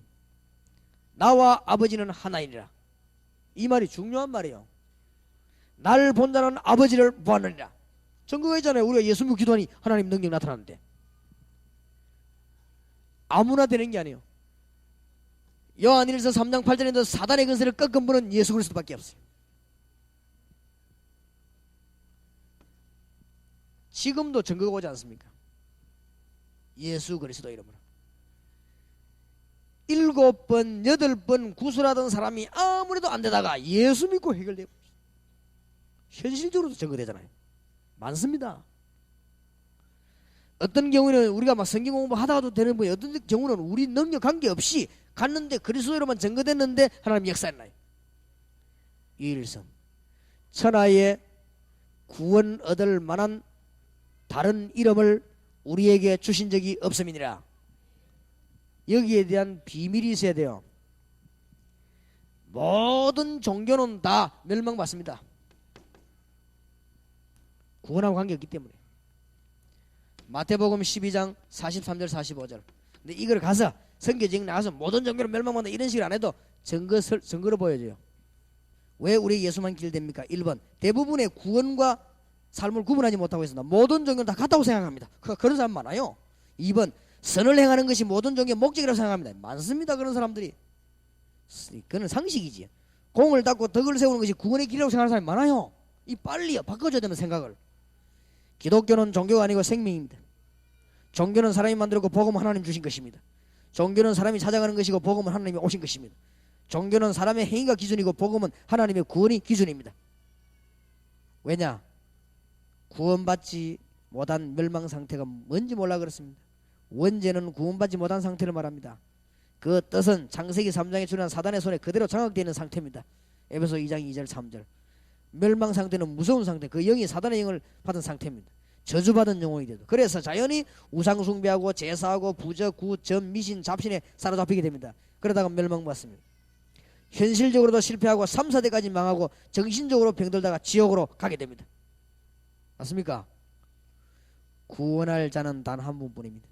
나와 아버지는 하나이니라. 이 말이 중요한 말이에요. 나를 본 자는 아버지를 보았느니라. 증거가 있잖아요. 우리가 예수 믿고 기도하니 하나님 능력 나타나는데. 아무나 되는 게 아니에요. 요한일서 3장 8절에도 사단의 근세를 꺾은 분은 예수 그리스도밖에 없어요. 지금도 증거가 오지 않습니까? 예수 그리스도 이름으로 7번 8번 구술하던 사람이 아무래도 안 되다가 예수 믿고 해결되고 현실적으로도 증거되잖아요. 많습니다. 어떤 경우는 우리가 막 성경 공부하다가도 되는 분이, 어떤 경우는 우리 능력 관계없이 갔는데 그리스도로만 증거됐는데 하나님 역사했나요? 유일성. 천하에 구원 얻을 만한 다른 이름을 우리에게 주신 적이 없음이니라. 여기에 대한 비밀이 있어야 돼요. 모든 종교는 다 멸망받습니다. 구원하고 관계없기 때문에. 마태복음 12장 43절 45절. 근데 이걸 가서 선교지에 나가서 모든 종교는 멸망받는다 이런 식으로 안 해도 증거로 보여줘요. 왜 우리 예수만 길됩니까? 1번 대부분의 구원과 삶을 구분하지 못하고 있습니다. 모든 종교는 다 같다고 생각합니다. 그런 사람 많아요. 2번 선을 행하는 것이 모든 종교의 목적이라고 생각합니다. 많습니다. 그런 사람들이. 그건 상식이지. 공을 닦고 덕을 세우는 것이 구원의 길이라고 생각하는 사람이 많아요. 이 빨리요. 바꿔줘야 되는 생각을. 기독교는 종교가 아니고 생명입니다. 종교는 사람이 만들었고 복음은 하나님 주신 것입니다. 종교는 사람이 찾아가는 것이고 복음은 하나님이 오신 것입니다. 종교는 사람의 행위가 기준이고 복음은 하나님의 구원이 기준입니다. 왜냐? 구원받지 못한 멸망 상태가 뭔지 몰라 그렇습니다. 원죄는 구원받지 못한 상태를 말합니다. 그 뜻은 창세기 3장에 출현한 사단의 손에 그대로 장악되어 있는 상태입니다. 에베소 2장 2절 3절. 멸망 상태는 무서운 상태, 그 영이 사단의 영을 받은 상태입니다. 저주받은 영혼이 되도. 그래서 자연히 우상 숭배하고 제사하고 부적, 구, 점, 미신, 잡신에 사로잡히게 됩니다. 그러다가 멸망받습니다. 현실적으로도 실패하고 3, 4대까지 망하고 정신적으로 병들다가 지옥으로 가게 됩니다. 맞습니까? 구원할 자는 단 한 분뿐입니다.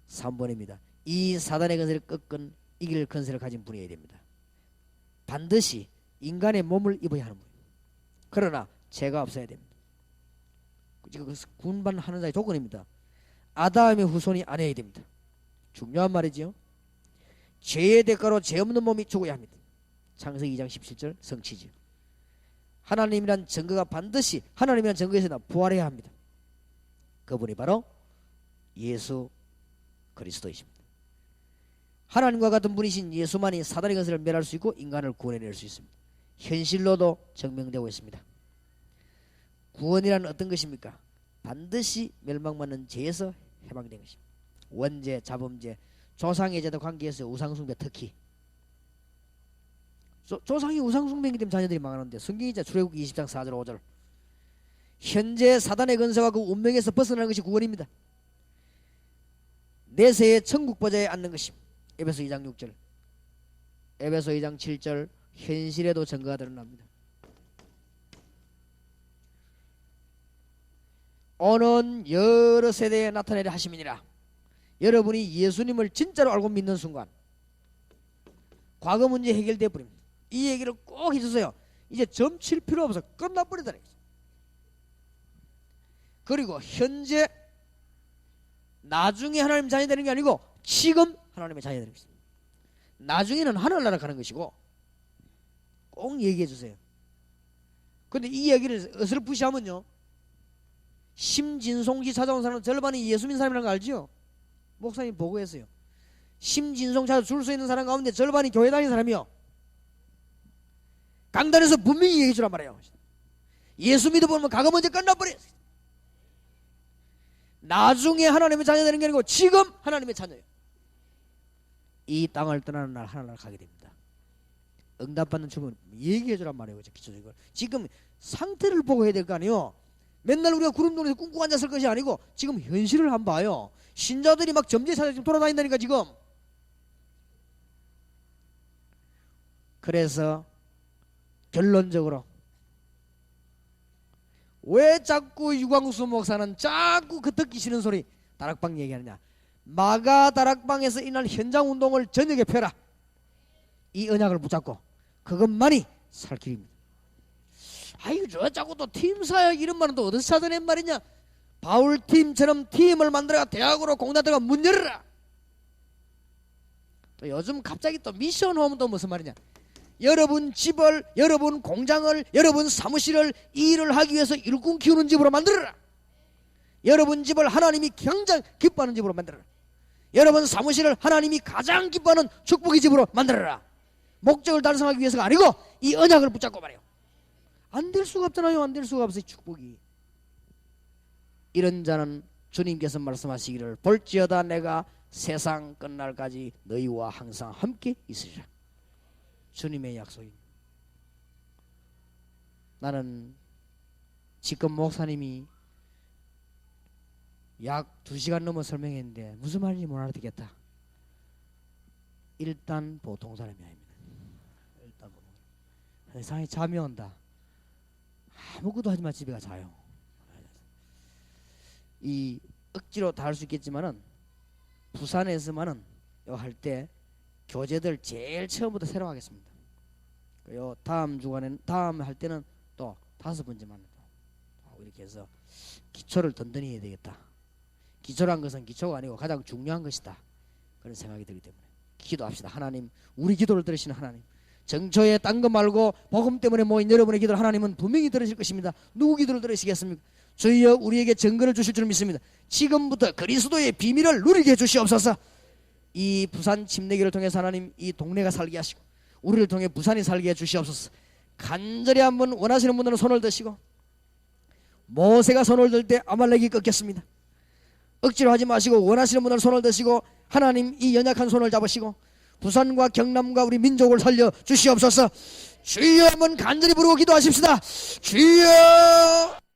3번입니다. 이 사단의 근세를 꺾은 이길 근세를 가진 분이어야 됩니다. 반드시 인간의 몸을 입어야 하는 분입니다. 그러나 죄가 없어야 됩니다. 지금 군반하는 자의 조건입니다. 아담의 후손이 아니어야 됩니다. 중요한 말이지요. 죄의 대가로 죄 없는 몸이 죽어야 합니다. 창세기 2장 17절 성취지요. 하나님이란 증거가 반드시 하나님이란 증거에서 부활해야 합니다. 그분이 바로 예수 그리스도이십니다. 하나님과 같은 분이신 예수만이 사단의 근세를 멸할 수 있고 인간을 구원해낼 수 있습니다. 현실로도 증명되고 있습니다. 구원이란 어떤 것입니까? 반드시 멸망받는 죄에서 해방된 것입니다. 원죄, 자범죄, 조상의 죄도 관계에서 우상숭배 특히 조상이 우상숭배이기 때문에 자녀들이 망하는데 성경이자 출애굽기 20장 4절 5절 현재 사단의 근세와 그 운명에서 벗어나는 것이 구원입니다. 내세의 천국 보좌에 앉는 것입니다. 에베소 2장 6절 에베소 2장 7절 현실에도 증거가 드러납니다. 오는 여러 세대에 나타내려 하심이니라. 여러분이 예수님을 진짜로 알고 믿는 순간 과거 문제 해결되어 버립니다. 이 얘기를 꼭 해주세요. 이제 점 칠 필요 없어. 끝나버리더라. 그리고 현재 나중에 하나님 자녀 되는 게 아니고 지금 하나님의 자녀 되는 것입니다. 나중에는 하늘나라 가는 것이고 꼭 얘기해 주세요. 근데 이 이야기를 어설프시 하면요, 심진송씨 찾아온 사람은 절반이 예수 믿는 사람이라는 거 알지요? 목사님 보고했어요. 심진송 찾아 줄 서 있는 사람 가운데 절반이 교회 다니는 사람이요. 강단에서 분명히 얘기해 주란 말이에요. 예수 믿어보면 과거 문제 끝나버려요. 나중에 하나님의 자녀 되는 게 아니고 지금 하나님의 자녀예요. 이 땅을 떠나는 날 하나님 가게 됩니다. 응답받는 주문 얘기해 주란 말이에요. 기초적으로 지금 상태를 보고 해야 될 거 아니에요. 맨날 우리가 구름동에서 꿍꿍 앉았을 것이 아니고 지금 현실을 한번 봐요. 신자들이 막 점지에 찾아 지금 돌아다닌다니까 지금. 그래서 결론적으로 왜 자꾸 유광수 목사는 자꾸 그 듣기 싫은 소리 다락방 얘기하느냐. 마가 다락방에서 이날 현장 운동을 저녁에 펴라. 이 언약을 붙잡고 그것만이 살 길입니다. 아유 저 자꾸 또 팀사역 이런 말은 또 어디서 찾아낸 말이냐. 바울팀처럼 팀을 만들어가 대학으로 공단들어가 문 열어라. 또 요즘 갑자기 또 미션 홈은 또 무슨 말이냐. 여러분 집을, 여러분 공장을, 여러분 사무실을 일을 하기 위해서 일꾼 키우는 집으로 만들어라. 여러분 집을 하나님이 가장 기뻐하는 집으로 만들어라. 여러분 사무실을 하나님이 가장 기뻐하는 축복의 집으로 만들어라. 목적을 달성하기 위해서가 아니고 이 언약을 붙잡고 말이에요. 안 될 수가 없잖아요. 안 될 수가 없어요. 축복이. 이런 자는 주님께서 말씀하시기를 볼지어다 내가 세상 끝날까지 너희와 항상 함께 있으리라. 주님의 약속입니다. 나는 지금 목사님이 약 2시간 넘어 설명했는데 무슨 말인지 못 알아듣겠다. 일단 보통 사람이 아닙니다. 일단 보통 사람. 세상에 잠이 온다. 아무것도 하지 마 집에 가 자요. 이 억지로 다 할 수 있겠지만은 부산에서만은 요 할 때 교재들 제일 처음부터 새로 하겠습니다. 요 다음 주간에는 다음 할 때는 또 5번째만 이렇게 해서 기초를 든든히 해야 되겠다. 기초란 것은 기초가 아니고 가장 중요한 것이다. 그런 생각이 들기 때문에 기도합시다. 하나님, 우리 기도를 들으시는 하나님, 정초에 딴 거 말고 복음 때문에 모인 여러분의 기도를 하나님은 분명히 들으실 것입니다. 누구 기도를 들으시겠습니까? 주여 우리에게 증거를 주실 줄 믿습니다. 지금부터 그리스도의 비밀을 누리게 해주시옵소서. 이 부산 침례기를 통해서 하나님 이 동네가 살게 하시고 우리를 통해 부산이 살게 해주시옵소서. 간절히 한번 원하시는 분들은 손을 드시고, 모세가 손을 들 때 아말렉이 꺾였습니다. 억지로 하지 마시고 원하시는 분들은 손을 드시고 하나님 이 연약한 손을 잡으시고 부산과 경남과 우리 민족을 살려 주시옵소서. 주여 한번 간절히 부르고 기도하십시다. 주여.